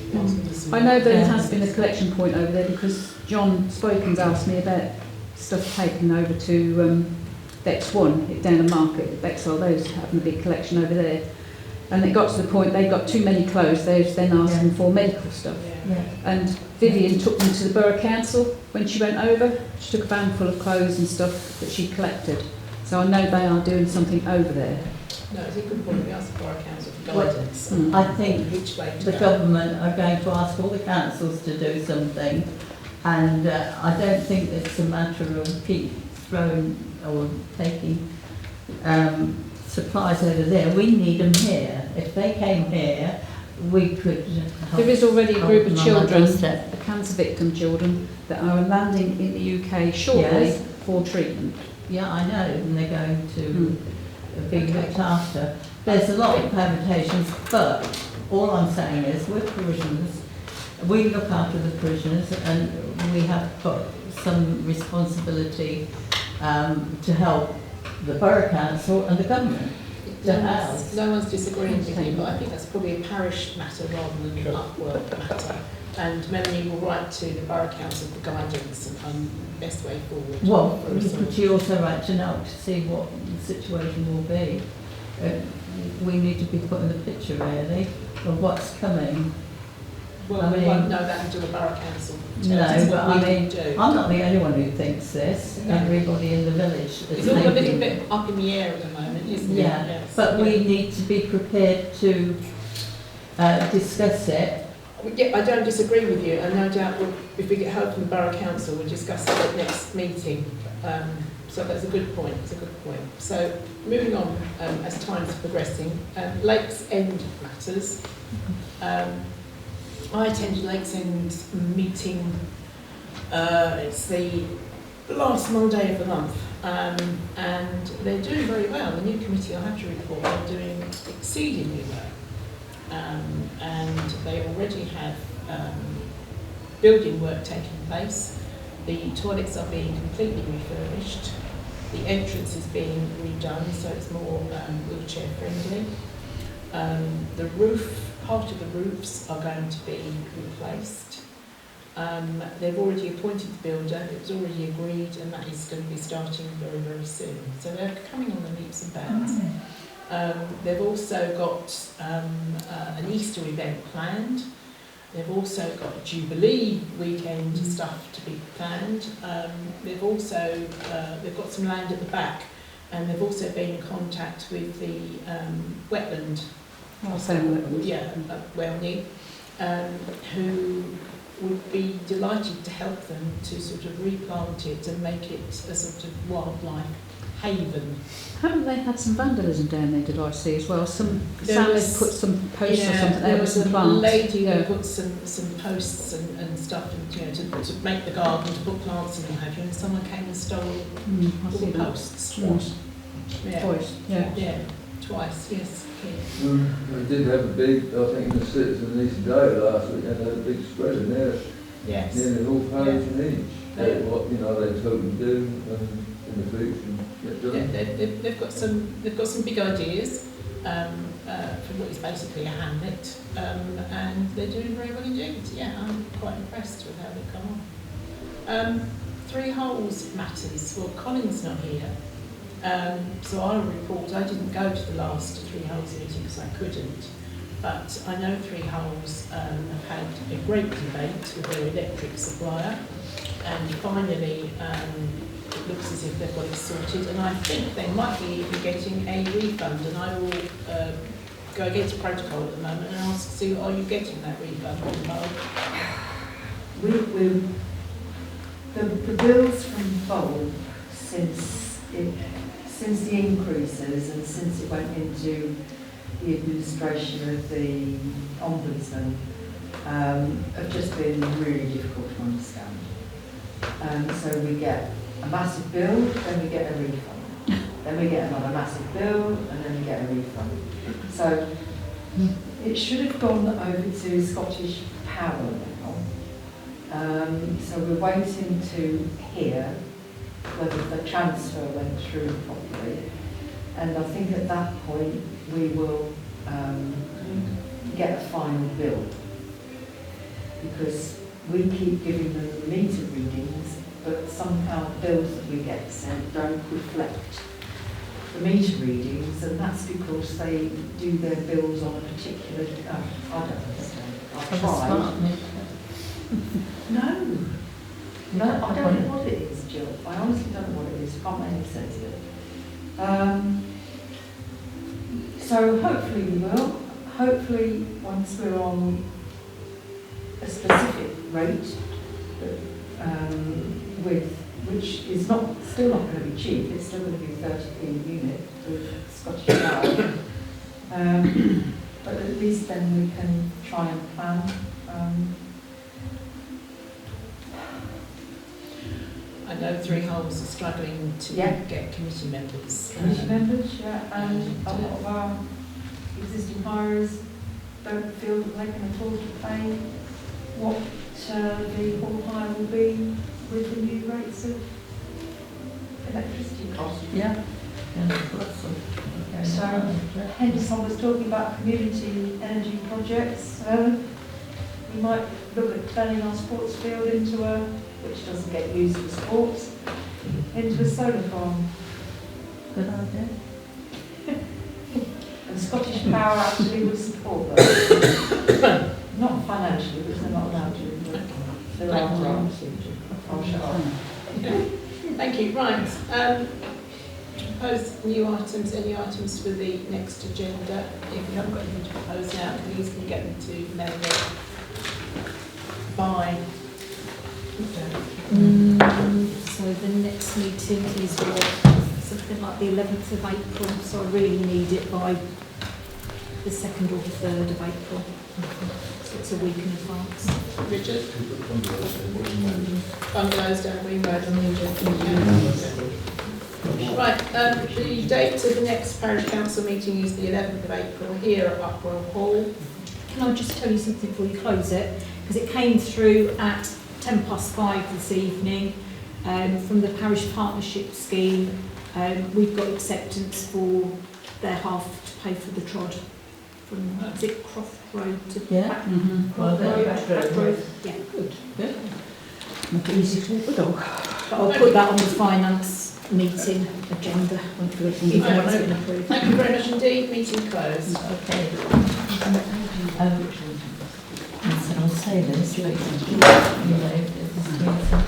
I know there has been a collection point over there because John Spoken's asked me about stuff taken over to Bex 1 down the market at Bexhill. Those having a big collection over there. And it got to the point they've got too many clothes, they was then asking for medical stuff. Yeah. And Vivian took them to the Borough Council when she went over. She took a van full of clothes and stuff that she collected. So I know they are doing something over there. No, it's a good point. We asked the Borough Council for guidance. I think Which way to the go. government are going to ask all the councils to do something, and I don't think it's a matter of keep throwing or taking supplies over there. We need them here. If they came here, we could help. There is already a group of help them on children, their doorstep. the cancer victim children, that are landing in the UK shortly Yes. for treatment. Yeah, I know, and they're going to be looked after. There's a lot of permutations, but all I'm saying is we're parishioners. We look after the parishioners, and we have got some responsibility to help the Borough Council and the government. No one's disagreeing with you, but I think that's probably a parish matter rather than an Upwell matter. And Melanie will write to the Borough Council for guidance on the best way forward. Well, for us all. but you also write to know to see what the situation will be. We need to be put in the picture really of what's coming. Well, I we mean- won't know that until the Borough Council tells No, us but what I we mean, can do. I'm not the only one who thinks this. No. Everybody in the village is It's all a little thinking. bit up in the air at the moment, isn't it? Yeah, Yes. but we need to be prepared to discuss it. I don't disagree with you, and no doubt if we get help from the Borough Council, we'll discuss it at next meeting. So that's a good point. It's a good point. So moving on as time's progressing, Lakes End matters. I attended Lakes End meeting. It's the last Monday of the month, and they're doing very well. The new committee, I have to report, are doing exceedingly well. And they already have building work taking place. The toilets are being completely refurbished. The entrance is being redone, so it's more wheelchair friendly. The roof, part of the roofs are going to be replaced. They've already appointed the builder, it was already agreed, and that is going to be starting very, very soon. So they're coming on the leaps and bounds. They've also got an Easter event planned. They've also got a Jubilee weekend stuff to be planned. They've also they've got some land at the back, and they've also been in contact with the wetland. Welle, who would be delighted to help them to sort of replant it and make it a sort of wildlife haven. Haven't they had some vandalism down there, did I see as well? Sam There has put some posts or something there there with was some a plants. lady who put some posts and stuff, and to make the garden, to put plants and what have you, and someone came and stole I all see the that. posts. Yeah. Twice, yeah. Yeah, twice, yes. We did have a big, I think in the Citizen East Day last week, they had a big spread in there, Yes. nearly all parish and each. Yeah. What, you know, they totally do in the future and get done. Yeah, they've got some big ideas for what is basically a hamlet, and they're doing very well indeed. Yeah, I'm quite impressed with how they've come on. Three Holes matters. Well, Colin's not here, so I'll report. I didn't go to the last Three Holes meeting because I couldn't, but I know Three Holes have had a great debate with their electric supplier, and finally it looks as if they've got it sorted, and I think they might be even getting a refund, and I will go against protocol at the moment and ask Sue, are you getting that refund? The bills from Bowl, since the increases and since it went into the administration of the Ombudsman, have just been really difficult to understand. So we get a massive bill, then we get a refund. Then we get another massive bill, and then we get a refund. So it should have gone over to Scottish Power now. So we're waiting to hear whether the transfer went through properly. And I think at that point we will get a final bill, because we keep giving them the meter readings, but somehow the bills that we get sent don't reflect the meter readings, and that's because they do their bills on a particular, I don't understand. I've tried. No, I don't know what it is, Jill. I honestly don't know what it is. I can't make any sense of it. So hopefully we will. Hopefully once we're on a specific rate, which is still not going to be cheap, it's still going to be 30p a unit with Scottish Power. But at least then we can try and plan. I know Three Holes are struggling to get committee members. And a lot of our existing hirers don't feel that they can afford to pay what the hall hire will be with the new rates of electricity costs. So Henderson was talking about community energy projects. We might look at turning our sports field into which doesn't get used for sports, into a solar farm. Good idea. And Scottish Power actually would support that. Not financially, because they're not allowed to. They're allowed to. I'll shut up. Thank you. Right. Propose new items, any items for the next agenda. If you haven't got anything to propose now, please can you get them to Melanie by. So the next meeting is something like the 11th of April, so I really need it by the 2nd or the 3rd of April. So it's a week in advance. Richard? Bungalows down Green Road on the agenda. Right, the date of the next Parish Council meeting is the 11th of April here at Upwell Hall. Can I just tell you something before you close it? Because it came through at 5:10 this evening from the Parish Partnership Scheme. We've got acceptance for their half to pay for the trod from, is it Croft Road to Yeah. Back Road? Yeah, good. Make it easy to walk the dog. But I'll put that on the finance meeting agenda Won't forget to if give it's been approved. Thank you very much indeed. Meeting closed. Okay. So I'll say this, but, you know, this meeting.